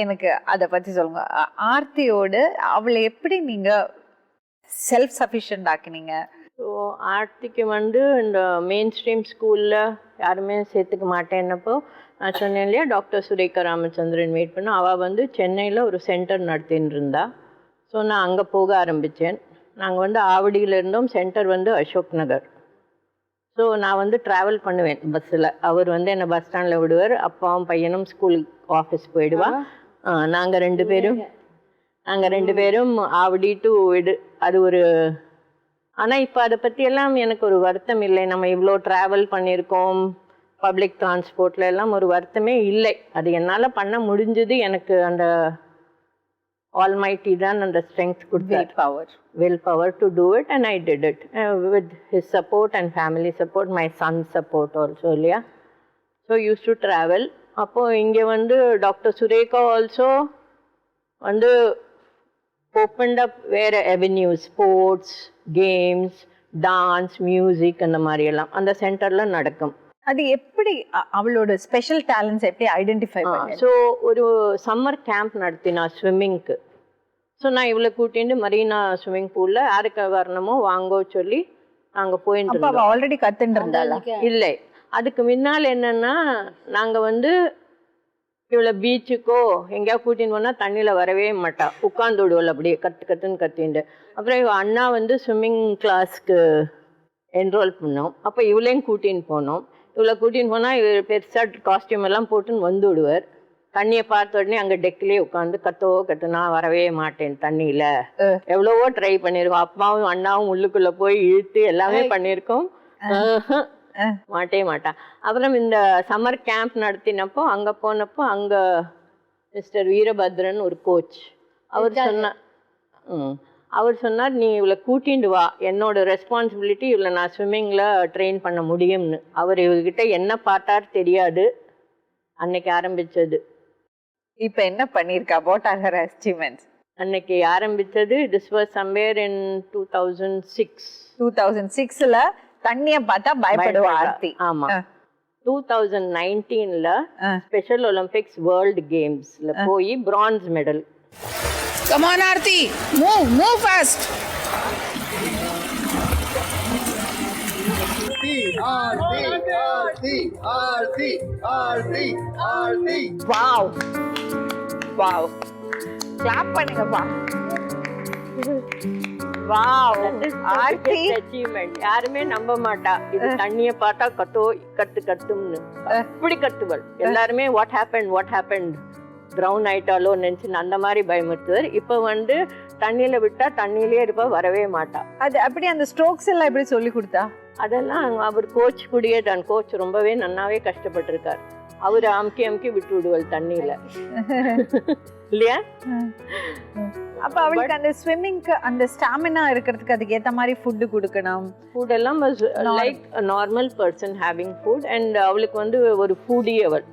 எனக்கு அதை பத்தி சொல்லுங்க. ஆர்த்தியோடு அவளை எப்படி நீங்க செல்ஃப் சஃபிஷியன்ட் ஆக்கினீங்க? ஸோ ஆர்த்திக்கு வந்து இந்த மெயின் ஸ்ட்ரீம் ஸ்கூலில் யாருமே சேர்த்துக்க மாட்டேன்னப்போ நான் சொன்னேன் இல்லையா, டாக்டர் சுரேகா ராமச்சந்திரன் மீட் பண்ண. அவள் வந்து சென்னையில் ஒரு சென்டர் நடத்தின்னு இருந்தா. ஸோ நான் அங்கே போக ஆரம்பித்தேன். நாங்கள் வந்து ஆவடியில் இருந்தோம், சென்டர் வந்து அசோக் நகர். ஸோ நான் வந்து ட்ராவல் பண்ணுவேன் பஸ்ஸில். அவர் வந்து என்னை பஸ் ஸ்டாண்டில் விடுவார், அப்பாவும் பையனும் ஸ்கூல் ஆஃபீஸ் போயிடுவா. நாங்கள் ரெண்டு பேரும் ஆவடி டு அது ஒரு. ஆனால் இப்போ அதை பற்றியெல்லாம் எனக்கு ஒரு வருத்தம் இல்லை. நம்ம இவ்வளோ ட்ராவல் பண்ணியிருக்கோம், பப்ளிக் டிரான்ஸ்போர்ட்டில் எல்லாம் ஒரு வருத்தமே இல்லை. அது என்னால் பண்ண முடிஞ்சது. எனக்கு அந்த ஆல்மைட்டி தான் அந்த ஸ்ட்ரென்த் கொடுத்தார், will power to do it, and I did it with his support and family support, my son's support also, இல்லையா? So used to travel. அப்போ இங்கே வந்து டாக்டர் சுரேகா ஆல்சோ வந்து opened up வேறு avenues, sports, games, dance, music, அந்த மாதிரியெல்லாம் அந்த சென்டரில் நடக்கும். அது எப்படி அவளோட ஸ்பெஷல் டேலண்ட்ஸ் எப்படி ஐடென்டிஃபை பண்ண? ஸோ ஒரு சம்மர் கேம்ப் நடத்தினா ஸ்விம்மிங்க்கு. ஸோ நான் இவ்வளோ கூட்டிட்டு மரீனா ஸ்விம்மிங் பூலில் யாருக்கு வரணுமோ வாங்கோ சொல்லி நாங்கள் போயிட்டு இருந்தோம். ஆல்ரெடி கற்றுட்டு இருந்தாளா? இல்லை, அதுக்கு முன்னால் என்னென்னா, நாங்கள் வந்து இவ்வளோ பீச்சுக்கோ எங்கேயா கூட்டின்னு போனால் தண்ணியில் வரவே மாட்டா, உட்காந்து விடுவோம் அப்படியே கற்றுன்னு கத்தின்ட்டு. அப்புறம் இவள் அண்ணா வந்து ஸ்விம்மிங் கிளாஸ்க்கு என்ரோல் பண்ணோம். அப்போ இவளையும் கூட்டின்னு போனோம். இவ்வளோ கூட்டின்னு போனால் இவர் பெருசாக காஸ்டியூம் எல்லாம் போட்டுன்னு வந்து விடுவார். தண்ணியை பார்த்த உடனே அங்கே டெக்கிலே உட்காந்து கத்து நான் வரவே மாட்டேன் தண்ணியில். எவ்வளவோ ட்ரை பண்ணியிருக்கோம், அப்பாவும் அண்ணாவும் உள்ளுக்குள்ளே போய் இழுத்து எல்லாமே பண்ணியிருக்கோம், மாட்டான். அப்புறம் இந்த சம்மர் கேம்ப் நடத்தினப்போ அங்கே போனப்போ அங்கே மிஸ்டர் வீரபத்ரன் ஒரு கோச், அவர் சொன்னார் நீ இவளை கூட்டிட்டு வா, என்னோட ரெஸ்பான்சிபிலிட்டி இவளை நான் ஸ்விம்மிங்கில் ட்ரெயின் பண்ண முடியும்னு. அவர் இவர்கிட்ட என்ன பார்த்தார் தெரியாது, அன்னைக்கு ஆரம்பித்தது. இப்போ என்ன பண்ணியிருக்கா? What are her achievements? அன்னைக்கு ஆரம்பித்தது திஸ் வாஸ் சம்வேர் இன் 2006ல தண்ணியை பார்த்தா பயப்படுவா ஆர்த்தி. ஆமா, 2019ல ஸ்பெஷல் ஒலிம்பிக்ஸ் வேர்ல்டு கேம்ஸ்ல போய் bronze medal. Come on, Aarti. Move fast. Aarti. Wow. Clap பண்ணுங்கப்பா. Wow. ஆர்த்தி அச்சீவ்மெண்ட். யாருமே நம்ப மாட்டா, இது தண்ணியை பார்த்தா கத்தும்னு அப்படி கத்துவள். எல்லாருமே வாட் ஹேப்பன் ட்ரவுன் ஆயிட்டாலோ நினைச்சு அந்த மாதிரி பயமுறுத்துவார். இப்போ வந்து தண்ணியில விட்டா தண்ணியிலே இருப்பா, வரவே மாட்டா. அது அப்படி அந்த ஸ்ட்ரோக்ஸ் எல்லாம் எப்படி சொல்லி கொடுத்தா? அதெல்லாம் அவர் கோச் கூடயே தான். கோச் ரொம்பவே நன்னாவே கஷ்டப்பட்டிருக்கார். அவர் அமுக்கி விட்டு விடுவாள் தண்ணியில, இல்லையா? அப்ப அவளுக்கு அந்த ஸ்விம்மிங்க்கு அந்த ஸ்டாமினா இருக்கிறதுக்கு அதுக்கு ஏத்த மாதிரி ஃபுட் கொடுக்கணும். ஃபுட் எல்லாம் like normal person having food. And அவளுக்கு வந்து ஒரு ஃபுடி அவள்.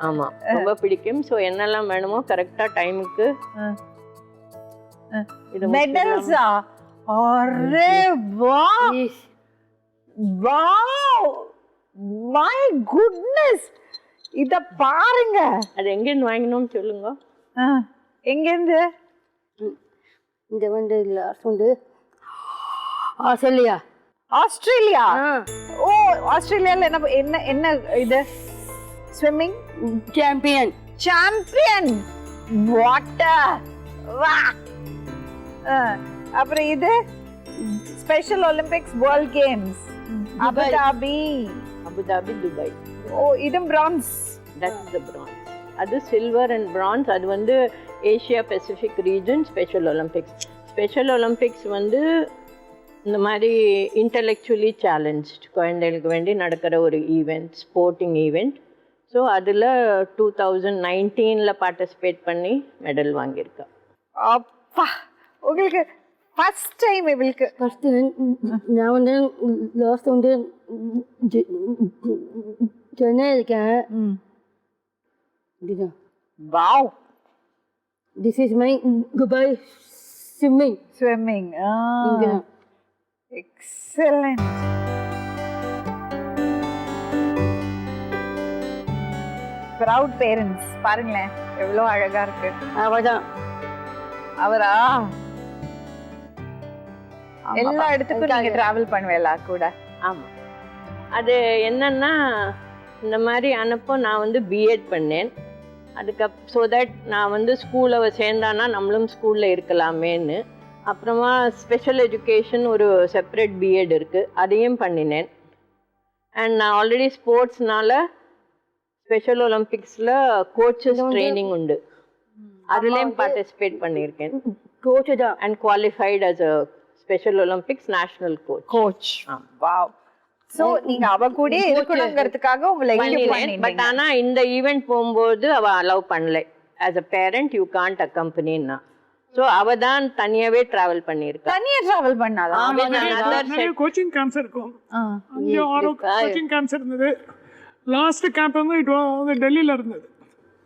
ஆமா, ரொம்ப பிடிக்கும். சோ என்னெல்லாம் வேணுமோ கரெக்டா டைமுக்கு. இது மெடல்ஸா? அரே வாவ், மை குட்னஸ், இத பாருங்க. அது எங்க இருந்து வாங்கினோம்னு சொல்லுங்க. எங்க இருந்து? இந்த வந்து லாஸ்ட் வந்து ஆஸ்திரேலியா. ஆஸ்திரேலியா? ஓ, ஆஸ்திரேலியால என்ன என்ன என்ன இது? Swimming champion. Champion water. வா. அப்புறம் இது Special Olympics World Games Abu Dhabi. Abu Dhabi, Dubai. ஓ, இது பிரான்ஸ். That's the bronze. அது சில்வர் அண்ட் பிரான்ஸ். அது வந்து Asia Pacific region Special Olympics. Special Olympics வந்து இந்த மாதிரி இன்டெலெக்சுவலி சேலஞ்ச்டு குழந்தைகளுக்கு வேண்டி நடக்கிற ஒரு ஈவெண்ட், ஸ்போர்ட்டிங் ஈவெண்ட். ஸோ அதில் 2019 பார்ட்டிசிபேட் பண்ணி மெடல் வாங்கியிருக்கேன். அப்பா, உங்களுக்கு ஃபர்ஸ்ட் டைம் இவளுக்கு? ஃபர்ஸ்ட் நான் வந்து லாஸ்ட் வந்து சென்னை இருக்கேன். இதுதான். Wow. This is my Dubai swimming. Swimming. இங்கே எக்ஸலென்ட். Proud parents. பாருங்களேன் எவ்வளோ அழகா இருக்கு. அவதான். அவரா? எல்லா இடத்துக்கும் நீங்க டிராவல் பண்ணுவேலா கூட? ஆமாம். அது என்னன்னா இந்த மாதிரி அனுப்ப நான் வந்து பிஎட் பண்ணேன். ஸோ தட் நான் வந்து ஸ்கூலில் சேர்ந்தானா நம்மளும் ஸ்கூலில் இருக்கலாமேன்னு. அப்புறமா ஸ்பெஷல் எஜுகேஷன் ஒரு செப்பரேட் பிஎட் இருக்குது, அதையும் பண்ணினேன். அண்ட் நான் ஆல்ரெடி ஸ்போர்ட்ஸ்னால ஸ்பெஷல் ஒலிம்பிக்ஸில் கோச்சஸ் ட்ரைனிங் உண்டு, அதுலேயும் பார்ட்டிசிபேட் பண்ணியிருக்கேன். கோச் தான். And qualified as a special Olympics national coach. Wow. So நீங்க அவ கூட இருக்கணும்ங்கிறதுக்காக உங்களை பட் ஆனா இந்த ஈவென்ட் போகும்போது அவ அலோவ் பண்ணல. As a parent you can't அக்கம்பனின்னா. சோ அவ தான் தனியாவே டிராவல் பண்ணிருக்கா. தனியா டிராவல் பண்ணாலாம். நிறைய கோச்சிங் கேம்ப்ஸ் இருக்கும். 5-6 கோச்சிங் கேம்ப்ஸ் இருந்தது. லாஸ்ட் கேம்ப் வந்து டெல்லியில இருந்தது.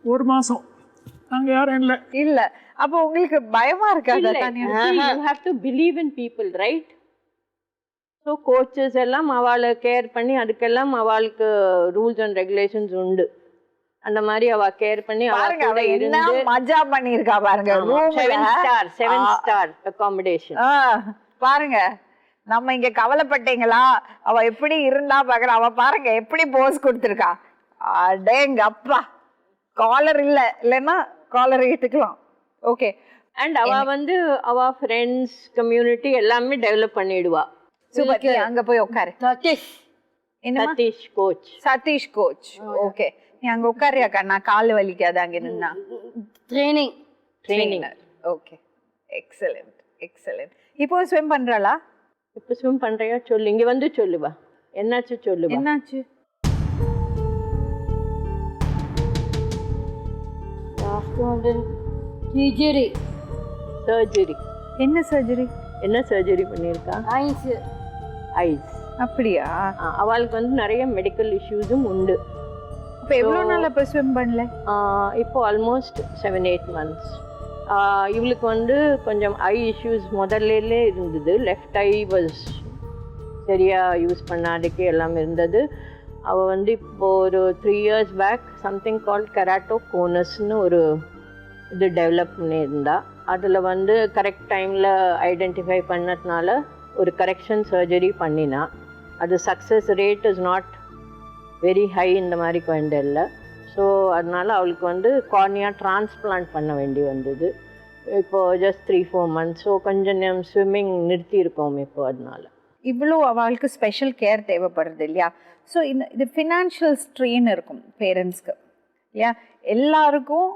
1 மாசம் நாங்க யாரும் இல்ல. அப்போ உங்களுக்கு பயமா இருக்காது? you have to believe in people, right? So coaches எல்லாம் அவளை கேர் பண்ணி அதுக்கெல்லாம் அவளுக்கு ரூல்ஸ் அண்ட் ரெகுலேஷன்ஸ் உண்டு. அந்த மாதிரி அவ கேர் பண்ணி பாருங்க என்ன மஜா பண்ணிருக்கா பாருங்க. 7 ஸ்டார் அகாமடேஷன். பாருங்க நம்ம இங்க கவலைப்பட்டீங்களா? அவ எப்படி இருந்தா பாக்குற. அவ பாருங்க எப்படி போஸ் கொடுத்திருக்கா. அடேங்க அப்பா. காலர் இல்லைன்னா காலர் ஏத்துக்கலாம். ஓகே. அண்ட் அவ வந்து அவ ஃப்ரெண்ட்ஸ் கம்யூனிட்டி எல்லாமே டெவலப் பண்ணிடுவா. சூப்பர். அங்க போய் உட்காரு. சதீஷ் கோச். ஓகே, நீ அங்க உட்காரியாக்கா? நான் கால் வலிக்காது அங்க நின்னா. ட்ரைனிங். Okay, excellent. இப்போ ஸ்விம் பண்றாளா? இப்போ ஸ்விம் பண்றியா? சொல்லு, இங்க வந்து சொல்லுவா. என்னாச்சு சொல்லுவா. என்னாச்சு? சர்ஜரி. என்ன சர்ஜரி? என்ன சர்ஜரி பண்ணிருக்கா? ஐஸ். அப்படியா? அவளுக்கு வந்து நிறைய மெடிக்கல் இஷ்யூஸும் உண்டு. இப்போ எவ்வளோ நாள் இப்போ ஸ்விம் பண்ணல? இப்போ ஆல்மோஸ்ட் 7-8 months. இவளுக்கு வந்து கொஞ்சம் ஐ இஷ்யூஸ் முதல்லே இருந்தது. லெஃப்ட் ஐ வாஸ் சரியாக யூஸ் பண்ணாதுக்கு எல்லாம் இருந்தது. அவள் வந்து இப்போ ஒரு 3 years பேக் சம்திங் கால்ட் கெராட்டோகோனஸ்ன்னு ஒரு இது டெவலப் பண்ணியிருந்தா. அதில் வந்து கரெக்ட் டைமில் ஐடென்டிஃபை பண்ணதுனால ஒரு கரெக்ஷன் சர்ஜரி பண்ணினா. அது success rate is not very high இந்த மாதிரி குழந்தைல. ஸோ அதனால் அவளுக்கு வந்து கார்னியா டிரான்ஸ்பிளான்ட் பண்ண வேண்டி வந்தது. இப்போது ஜஸ்ட் 3-4 months. ஸோ கொஞ்சம் ஸ்விம்மிங் நிறுத்தியிருக்கோம் இப்போ. அதனால இவ்வளோ அவளுக்கு ஸ்பெஷல் கேர் தேவைப்படுறது இல்லையா? ஸோ இது ஃபினான்ஷியல் ஸ்ட்ரெயின் இருக்கும் பேரண்ட்ஸ்க்கு இல்லையா? எல்லாருக்கும்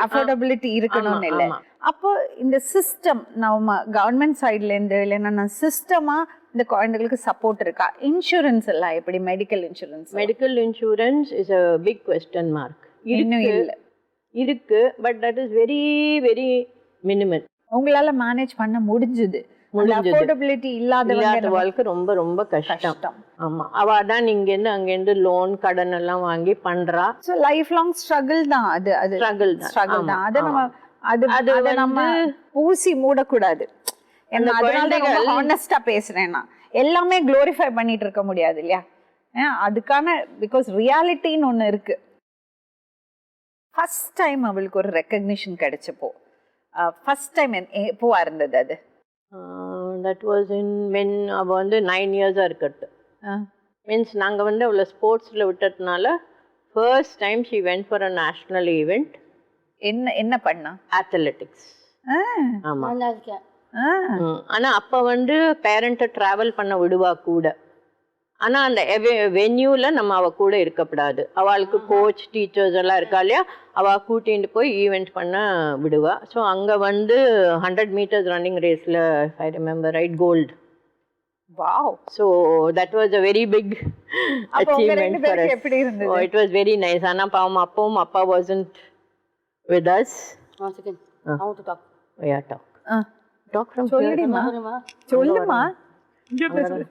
அஃபோர்டபிலிட்டி இருக்கணும்னு இல்லை. அப்போ இந்த சிஸ்டம் நம்ம கவர்மெண்ட் சைட்லேருந்து இல்லைன்னா சிஸ்டமா இந்த குழந்தைகளுக்கு சப்போர்ட் இருக்கா? இன்சூரன்ஸ் எல்லாம் எப்படி? Medical insurance is a big question mark. இருக்கு but that is very very minimal. உங்களால மேனேஜ் பண்ண முடிஞ்சது? அஃபோர்டபிலிட்டி இல்லாதவங்களுக்கு ரொம்ப ரொம்ப கஷ்டம். ஆமா, அவ தான் இங்கேருந்து அங்கேருந்து லோன் கடன் எல்லாம் வாங்கி பண்றா. ஸோ லைஃப் லாங் ஸ்ட்ரகிள் தான். அது ஸ்ட்ரகிள் தான். அதை நம்ம அதை நம்ம பூசி மூடக்கூடாது. ஹானஸ்டா பேசுறேன். நான் எல்லாமே க்ளோரிஃபை பண்ணிட்டு இருக்க முடியாது இல்லையா? அதுக்கான பிகாஸ் ரியாலிட்டின்னு ஒன்று இருக்கு. ஃபர்ஸ்ட் டைம் அவளுக்கு ஒரு ரெக்கக்னிஷன் கிடைச்சப்போ ஃபர்ஸ்ட் டைம் எப்போவா இருந்தது அது? தட் வாஸ் இன் வென் அவள் வந்து 9 இயர்ஸாக இருக்கிறது. மீன்ஸ் நாங்கள் வந்து அவளை ஸ்போர்ட்ஸில் விட்டதுனால first time she went for a national event. என்ன பண்ணா? அத்லெட்டிக்ஸ். ஆமாம். நல்லா இருக்கேன். ஆனால் அப்போ வந்து பேரண்ட்டை ட்ராவல் பண்ண விடுவா கூட. ஆனால் அந்த வென்யூவில் நம்ம அவள் கூட இருக்கக்கூடாது. அவளுக்கு கோச் டீச்சர்ஸ் எல்லாம் இருக்கா இல்லையா, அவள் கூட்டிகிட்டு போய் ஈவெண்ட் பண்ண விடுவா. ஸோ அங்கே வந்து 100 meters ரன்னிங் ரேஸில் I remember right gold. Wow. So that was a very big achievement for us. எப்படி இருந்தது? Oh, it was very nice. ஆனா பாவம் அப்பவும் அப்பா wasn't with us. One second. I want to talk. Oh, yeah, talk. Talk from here. சொல்லுமா. இங்கே பேசு.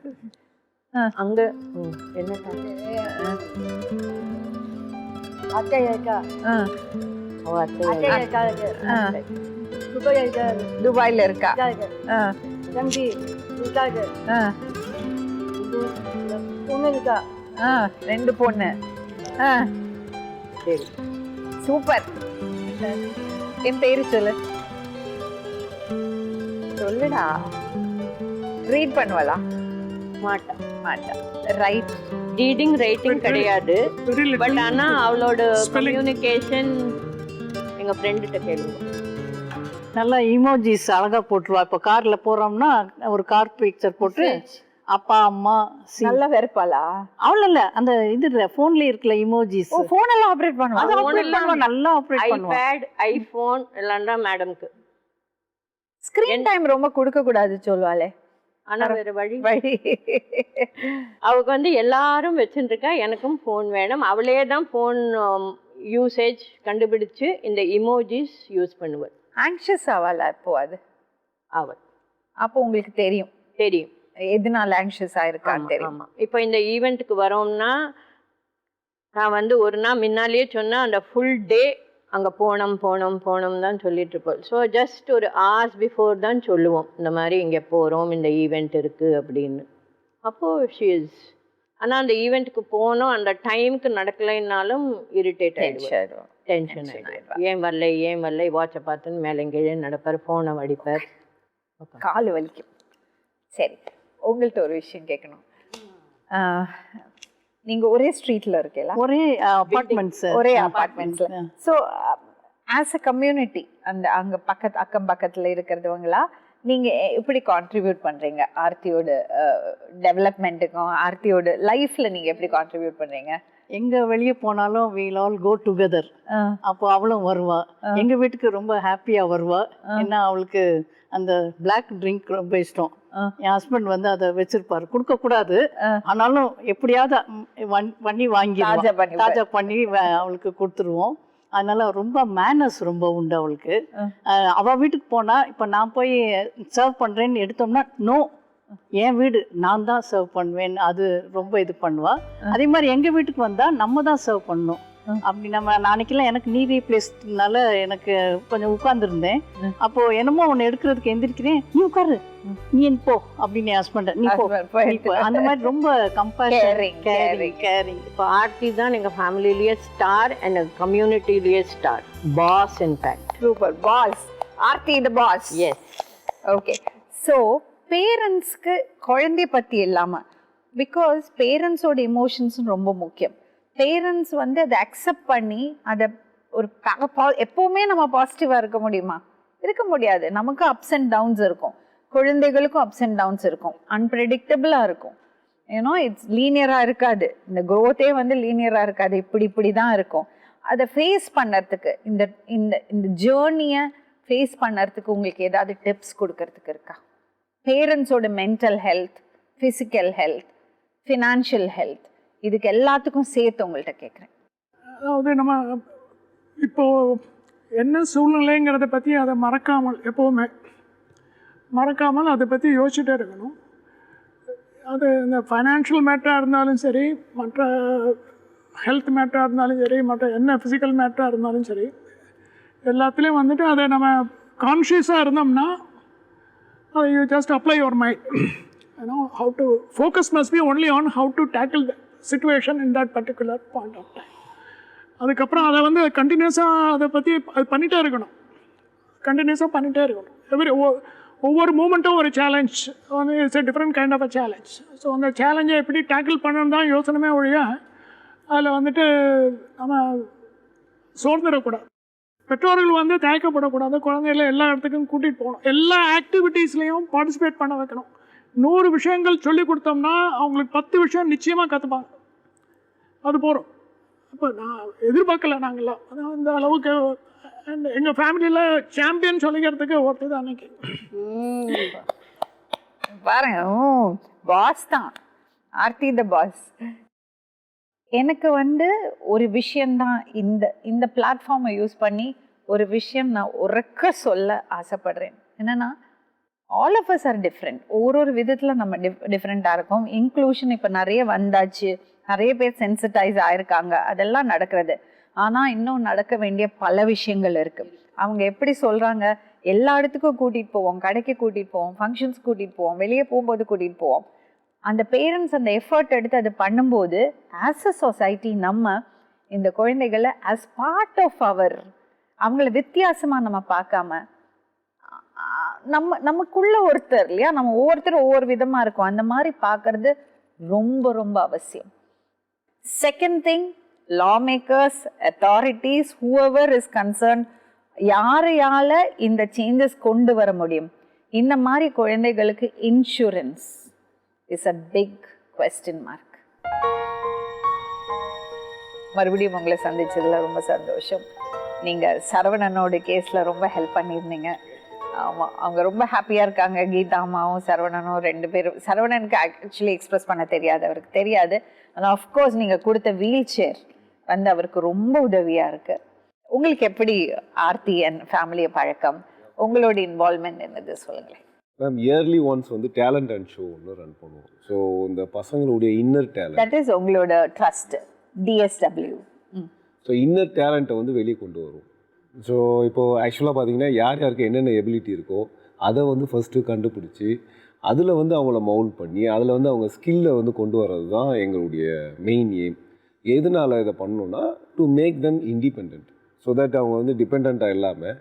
அங்க என்ன அத்தை இருக்கா? அவ அத்தை இருக்கா? துபாய் இருக்கா? துபாயில இருக்கா? தம்பி இருக்காது. பொண்ணு இருக்கா? 2 பொண்ணு. சரி, சூப்பர். என் பேரு சொல்லு. சொல்லுடா. ரீட் பண்ணுவலா? மாட்டா. ரைட். ரீடிங் ரைட்டிங் கிடையாது. Very little. பட் ஆனா அவளோட Spelling. கம்யூனிகேஷன் எங்க ஃப்ரெண்டுகிட்ட கேளுங்க. நல்லா இமோஜிஸ் அழகாக போட்டுருவா. இப்போ காரில் போகிறோம்னா ஒரு கார் பிக்சர் போட்டு அப்பா அம்மா நல்லா வெறுப்பாளா? அவ்வளோ இல்லை, அந்த இது ஃபோன்லேயே இருக்கல இமோஜிஸ். போன் எல்லாம் ஆப்ரேட் பண்ணுவா? அது ஆப்ரேட் பண்ணுவா, நல்லா ஆப்ரேட் பண்ணுவா. ஐபேட், ஐபோன் எல்லாம்டா மேடம்க்கு. ஸ்கிரீன் டைம் ரொம்ப கொடுக்க கூடாது சொல்வாளே. ஆனா வேற வழி. அவ அவளுக்கு வந்து எல்லாரும் வச்சுட்டு இருக்கா, எனக்கும் ஃபோன் வேணும். அவளே தான் ஃபோன் யூசேஜ் கண்டுபிடிச்சு இந்த இமோஜிஸ் யூஸ் பண்ணுவாள். ஆங்ஷியஸ் ஆவாளா இப்போ அது? அவள் அப்போ உங்களுக்கு தெரியும் தெரியும் எதனால ஆங்ஷியஸ் ஆயிருக்கான்னு தெரியும். ஆமா. இப்போ இந்த ஈவெண்ட்டுக்கு வரோம்னா நான் வந்து ஒரு நாள் முன்னாலேயே சொன்னா அந்த ஃபுல் டே அங்கே போனோம் தான் சொல்லிட்டு இருப்போம். ஸோ ஜஸ்ட் ஒரு hours பிஃபோர் தான் சொல்லுவோம், இந்த மாதிரி இங்கே போகிறோம், இந்த ஈவெண்ட் இருக்குது அப்படின்னு. அப்போது ஷி இஸ். ஆனால் அந்த ஈவெண்ட்டுக்கு போனோம், அந்த டைமுக்கு நடக்கலைன்னாலும் இரிட்டேட் ஆகிடுவோம், டென்ஷன் ஆகிடுவோம். ஏன் வரலை வாட்சை பார்த்துன்னு மேலே கீழே நடப்பார், ஃபோனை வடிப்பார், கால் வலிக்கும். சரி, உங்கள்கிட்ட ஒரு விஷயம் கேட்கணும். நீங்க ஒரே ஸ்ட்ரீட்ல இருக்கீங்களா? ஒரே அபார்ட்மெண்ட்ஸ். ஒரே அபார்ட்மெண்ட்ஸ்ல. ஸோ ஆஸ் அ கம்யூனிட்டி அந்த அங்க அக்கம் பக்கத்துல இருக்கிறவங்களா நீங்க எப்படி கான்ட்ரிபியூட் பண்றீங்க ஆர்த்தியோட டெவலப்மெண்ட்டுக்கும், ஆர்த்தியோட லைஃப்ல நீங்க எப்படி கான்ட்ரிபியூட் பண்றீங்க? எங்க வெளியே போனாலும் we'll all go together. அப்போ அவளும் வருவா, எங்க வீட்டுக்கு ரொம்ப ஹாப்பியா வருவா. ஏன்னா அவளுக்கு அந்த பிளாக் ட்ரிங்க் ரொம்ப இஷ்டம். என் ஹஸ்பண்ட் வந்து அதை வச்சிருப்பாரு, கொடுக்க கூடாது, ஆனாலும் எப்படியாவது பண்ணி வாங்கி தாஜா பண்ணி அவளுக்கு கொடுத்துருவோம். அதனால ரொம்ப மேனர்ஸ் ரொம்ப உண்டு அவளுக்கு. அவள் வீட்டுக்கு போனா இப்போ நான் போய் சர்வ் பண்றேன்னு எடுத்தோம்னா நோ, என் வீடு நான் தான் சர்வ் பண்ணுவேன், அது ரொம்ப இது பண்ணுவா. அதே மாதிரி எங்க வீட்டுக்கு வந்தா நம்ம தான் சர்வ் பண்ணணும். அப்படி நம்ம நாளைக்கெல்லாம் எனக்கு நீ ரீப்ளேஸ்னால எனக்கு கொஞ்சம் உட்கார்ந்துருந்தேன். அப்போ என்னமோ ஒன்று எடுக்கிறதுக்கு எந்திரிக்கிறேன், நீ உட்காரு, நீ போ அப்படின்னு என் ஹஸ்பண்ட், நீ போ. அந்த மாதிரி ரொம்ப கேரிங். இப்போ ஆர்த்தி தான் எங்கள் ஃபேமிலிலேயே ஸ்டார் அண்ட் கம்யூனிட்டிலேயே star, boss. In fact super boss. Aarthi the boss. Yes. Okay. So பேரண்ட்ஸ்க்கு குழந்தைய பற்றி இல்லாமல், பிகாஸ் பேரண்ட்ஸோட இமோஷன்ஸும் ரொம்ப முக்கியம். பேரண்ட்ஸ் வந்து அதை அக்செப்ட் பண்ணி அதை ஒரு எப்போவுமே நம்ம பாசிட்டிவாக இருக்க முடியுமா? இருக்க முடியாது. நமக்கு அப்ஸ் அண்ட் டவுன்ஸ் இருக்கும், குழந்தைகளுக்கும் அப்ஸ் அண்ட் டவுன்ஸ் இருக்கும், அன்பிரடிக்டபிளாக இருக்கும். ஏன்னா இட்ஸ் லீனியராக இருக்காது, இந்த க்ரோத்தே வந்து லீனியராக இருக்காது, இப்படி தான் இருக்கும். அதை ஃபேஸ் பண்ணுறதுக்கு இந்த இந்த இந்த ஜேர்னியை ஃபேஸ் பண்ணுறதுக்கு உங்களுக்கு ஏதாவது டிப்ஸ் கொடுக்கறதுக்கு இருக்கா? பேரண்ட்ஸோட mental health, physical health, financial health, இதுக்கு எல்லாத்துக்கும் சேர்த்து உங்கள்கிட்ட கேட்குறேன். அதாவது நம்ம இப்போது என்ன சூழ்நிலைங்கிறத பற்றி அதை எப்போவுமே மறக்காமல் அதை பற்றி யோசிச்சுட்டே இருக்கணும். அது இந்த ஃபைனான்ஷியல் மேட்டராக இருந்தாலும் சரி, மற்ற ஹெல்த் மேட்டராக இருந்தாலும் சரி, மற்ற என்ன ஃபிசிக்கல் மேட்டராக இருந்தாலும் சரி, எல்லாத்துலேயும் வந்துட்டு அதை நம்ம கான்ஷியஸாக இருந்தோம்னா அதை you just apply your mind. how to focus must be only on how to tackle the situation in that particular point of time. அதுக்கப்புறம் அதை வந்து கண்டினியூஸாக அதை பற்றி அது பண்ணிகிட்டே இருக்கணும். கண்டினியூஸாக பண்ணிகிட்டே இருக்கணும். ஒவ்வொரு மூமெண்ட்டும் ஒரு challenge, it's a different kind of a challenge. So அந்த சேலஞ்சை எப்படி டேக்கிள் பண்ணணும் தான் யோசனமே ஒழிய அதில் வந்துட்டு நம்ம சோர்ந்துடக்கூடாது. பெற்றோர்கள் வந்து தயக்கப்படக்கூடாது. குழந்தைகளை எல்லா இடத்துக்கும் கூட்டிகிட்டு போகணும். எல்லா ஆக்டிவிட்டீஸ்லேயும் பார்ட்டிசிபேட் பண்ண வைக்கணும். 100 விஷயங்கள் சொல்லி கொடுத்தோம்னா அவங்களுக்கு 10 விஷயம் நிச்சயமாக கற்றுப்பாங்க. அது போகிறோம். அப்போ நான் எதிர்பார்க்கல நாங்கள்லாம் அதான் இந்த அளவுக்கு. எங்கள் ஃபேமிலியில் சாம்பியன் சொல்லிக்கிறதுக்கு ஒருத்தர் தான் அன்னைக்கு. பாருங்க, பாஸ் தான் ஆர்த்தி த பாஸ். எனக்கு வந்து ஒரு விஷயந்தான் இந்த பிளாட்ஃபார்மை யூஸ் பண்ணி ஒரு விஷயம் நான் உறக்க சொல்ல ஆசைப்படுறேன். என்னன்னா, all of us are different. ஒரு விதத்தில் நம்ம டிஃப்ரெண்ட்டாக இருக்கும். இன்க்ளூஷன் இப்போ நிறைய வந்தாச்சு, நிறைய பேர் சென்சிட்டைஸ் ஆயிருக்காங்க, அதெல்லாம் நடக்கிறது. ஆனால் இன்னும் நடக்க வேண்டிய பல விஷயங்கள் இருக்குது. அவங்க எப்படி சொல்கிறாங்க, எல்லா இடத்துக்கும் கூட்டிகிட்டு போவோம், கடைக்கு கூட்டிகிட்டு போவோம், ஃபங்க்ஷன்ஸ் கூட்டிகிட்டு போவோம், வெளியே போகும்போது கூட்டிகிட்டு போவோம். அந்த பேரண்ட்ஸ் அந்த எஃபர்ட் எடுத்து அது பண்ணும்போது ஆஸ் அ சொசைட்டி நம்ம இந்த குழந்தைகளை ஆஸ் பார்ட் ஆஃப் அவங்கள வித்தியாசமாக நம்ம பார்க்காம நமக்குள்ள ஒருத்தர் இல்லையா, நம்ம ஒவ்வொருத்தரும் ஒவ்வொரு விதமாக இருக்கும், அந்த மாதிரி பார்க்கறது ரொம்ப ரொம்ப அவசியம். Second thing, lawmakers, authorities, whoever is concerned, யாரையால இந்த சேஞ்சஸ் கொண்டு வர முடியும்? இந்த மாதிரி குழந்தைகளுக்கு insurance is a big question mark. மறுபடியும் உங்களை சந்திச்சதுல ரொம்ப சந்தோஷம். நீங்கள் சரவணனோட கேஸில் ரொம்ப ஹெல்ப் பண்ணியிருந்தீங்க. ஆமாம், அவங்க ரொம்ப ஹாப்பியாக இருக்காங்க. கீதா அம்மாவும் சரவணனும் 2 பேரும். சரவணனுக்கு ஆக்சுவலி எக்ஸ்பிரஸ் பண்ண தெரியாது, அவருக்கு தெரியாது. ஆனால் ஆஃப்கோர்ஸ் நீங்கள் கொடுத்த வீல் சேர் வந்து அவருக்கு ரொம்ப உதவியாக இருக்குது. உங்களுக்கு எப்படி ஆர்த்தி அண்ட் ஃபேமிலியை பழக்கம், உங்களோட இன்வால்மெண்ட் என்னது சொல்லுங்களேன். மேம், இயர்லி ஒன்ஸ் வந்து டேலண்ட் அண்ட் ஷோ ஒன்று ரன் பண்ணுவோம். ஸோ இந்த பசங்களுடைய இன்னர் டேலண்ட், தட் இஸ் உங்களோட ட்ரஸ்ட் DSW. ஸோ இன்னர் டேலண்ட்டை வந்து வெளியே கொண்டு வரும். ஸோ இப்போது ஆக்சுவலாக பார்த்தீங்கன்னா யார் யாருக்கு என்னென்ன எபிலிட்டி இருக்கோ அதை வந்து ஃபஸ்ட்டு கண்டுபிடிச்சி அதில் வந்து அவங்கள மவுண்ட் பண்ணி அதில் வந்து அவங்க ஸ்கில்லை வந்து கொண்டு வர்றது தான் எங்களுடைய மெயின் எய்ம். எதனால் இதை பண்ணணுன்னா, to make them independent, so that அவங்க வந்து டிபெண்ட்டாக இல்லாமல்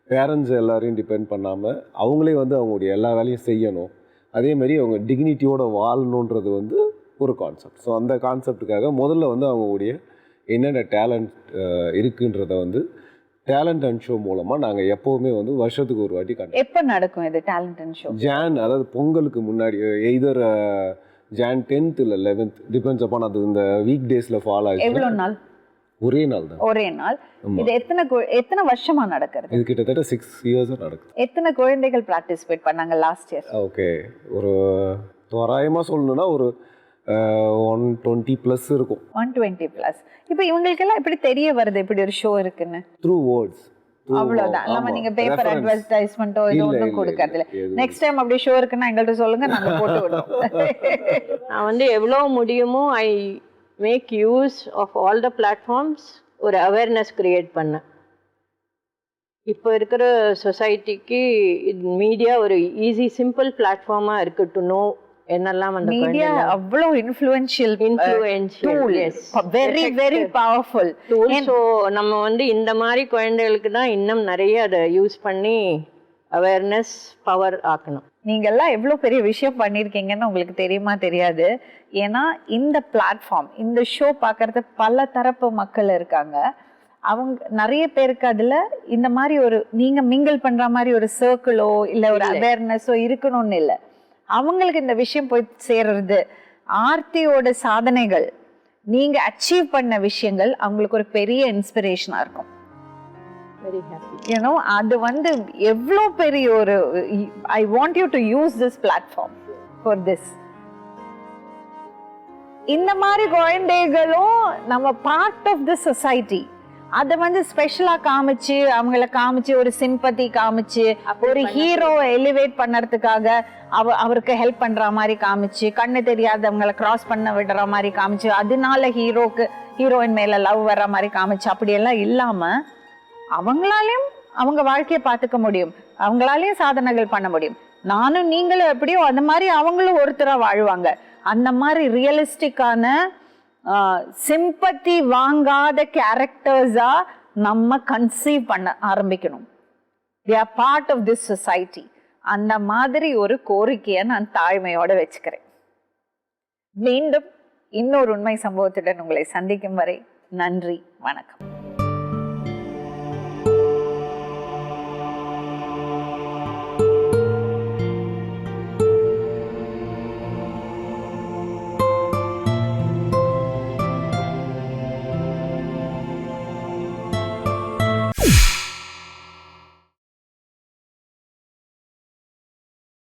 பேரண்ட்ஸ் எல்லாரையும் டிபெண்ட் பண்ணாமல் அவங்களே வந்து அவங்களுடைய எல்லா வேலையும் செய்யணும். அதேமாதிரி அவங்க டிக்னிட்டியோடு வாழணுன்றது வந்து ஒரு கான்செப்ட். ஸோ அந்த கான்செப்டுக்காக முதல்ல வந்து அவங்களுடைய என்னென்ன டேலண்ட் இருக்குன்றத வந்து டேலண்ட் அண்ட் ஷோ மூலமாக நாங்கள் எப்போவுமே வந்து வருஷத்துக்கு ஒரு வாட்டி எப்போ நடக்கும் இது டேலண்ட் அண்ட் ஷோ? அதாவது பொங்கலுக்கு முன்னாடி, எய்தர் Jan 10th இல்லை 11th, டிபெண்ட்ஸ் அப்பான். அது இந்த வீக் டேஸில் ஃபாலோ ஆகுது. எவ்வளோ நாள்? ஒரே நாள் தான். ஒரே நாள். இது எத்தனை வருஷமா நடக்கிறது? இது கிட்டத்தட்ட 6 years நடக்குது. எத்தனை குழந்தைகள் பார்ட்டிசிபேட் பண்ணாங்க லாஸ்ட் இயர்? ஓகே, ஒரு தோராயமாக சொல்லணும்னா ஒரு 120+ இருக்கும். 120+. இப்போ இவங்களுக்கெல்லாம் எப்படி தெரிய வருது இப்படி ஒரு ஷோ இருக்குன்னு? Through words. அவ்வளவுதான். நம்ம நீங்க பேப்பர் அட்வர்டைஸ்மெண்ட்டோ இது ஒன்றும் கொடுக்கறது இல்லை. நெக்ஸ்ட் டைம் அப்படி ஷோ இருக்குன்னா எங்கள்கிட்ட சொல்லுங்க, நாங்கள் போட்டு விடுவோம். நான் வந்து எவ்வளோ முடியுமோ I make use of all the platforms, ஒரு அவேர்னஸ் கிரியேட் பண்ணேன். இப்போ இருக்கிற சொசைட்டிக்கு மீடியா ஒரு ஈஸி சிம்பிள் பிளாட்ஃபார்மாக இருக்கு டு நோ என்னெல்லாம் வந்து மீடியா அவ்வளோ influential very very powerful tool. So நம்ம வந்து இந்த மாதிரி குழந்தைகளுக்கு தான் இன்னும் நிறைய அதை யூஸ் பண்ணி அவேர்னஸ் பவர் ஆக்கணும். நீங்கள்லாம் எவ்வளோ பெரிய விஷயம் பண்ணியிருக்கீங்கன்னு உங்களுக்கு தெரியுமா தெரியாது. ஏன்னா இந்த பிளாட்ஃபார்ம், இந்த ஷோ பார்க்கறது பல தரப்பு மக்கள் இருக்காங்க. அவங்க நிறைய பேருக்கு அதில் இந்த மாதிரி ஒரு நீங்கள் மிங்கிள் பண்ணுற மாதிரி ஒரு சர்க்கிளோ இல்லை ஒரு அவேர்னஸோ இருக்கணும்னு இல்லை. அவங்களுக்கு இந்த விஷயம் போய் சேர்றது, ஆர்த்தியோட சாதனைகள், நீங்க அச்சீவ் பண்ண விஷயங்கள் அவங்களுக்கு ஒரு பெரிய இன்ஸ்பிரேஷனா இருக்கும். Very happy. யூனோ, அது வந்து எவ்வளோ பெரிய ஒரு I want you to use this platform for this. இந்த மாதிரி குழந்தைகளும் நம்ம பார்ட் ஆஃப் தி சொசைட்டி. அதை வந்து ஸ்பெஷலா காமிச்சு அவங்கள காமிச்சு ஒரு சிம்பத்தி காமிச்சு ஒரு ஹீரோவை எலிவேட் பண்ணறதுக்காக அவருக்கு ஹெல்ப் பண்ற மாதிரி காமிச்சு, கண்ணு தெரியாதவங்களை கிராஸ் பண்ண விடுற மாதிரி காமிச்சு, அதனால ஹீரோயின் மேல லவ் வர்ற மாதிரி காமிச்சு, அப்படியெல்லாம் இல்லாம அவங்களாலையும் அவங்க வாழ்க்கையை பார்த்துக்க முடியும், அவங்களாலையும் சாதனைகள் பண்ண முடியும். நானும் நீங்களும் எப்படியோ அந்த மாதிரி அவங்களும் ஒருத்தரா வாழ்வாங்க. அந்த மாதிரி ரியலிஸ்டிக்கான சிம்பத்தி வாங்காத கேரக்டர்ஸா நம்ம கன்சீவ் பண்ண ஆரம்பிக்கணும். they are part of this society. அந்த மாதிரி ஒரு கோரிக்கையை நான் தாழ்மையோட வச்சுக்கிறேன். மீண்டும் இன்னொரு உண்மை சம்பவத்துடன் உங்களை சந்திக்கும் வரை நன்றி, வணக்கம்.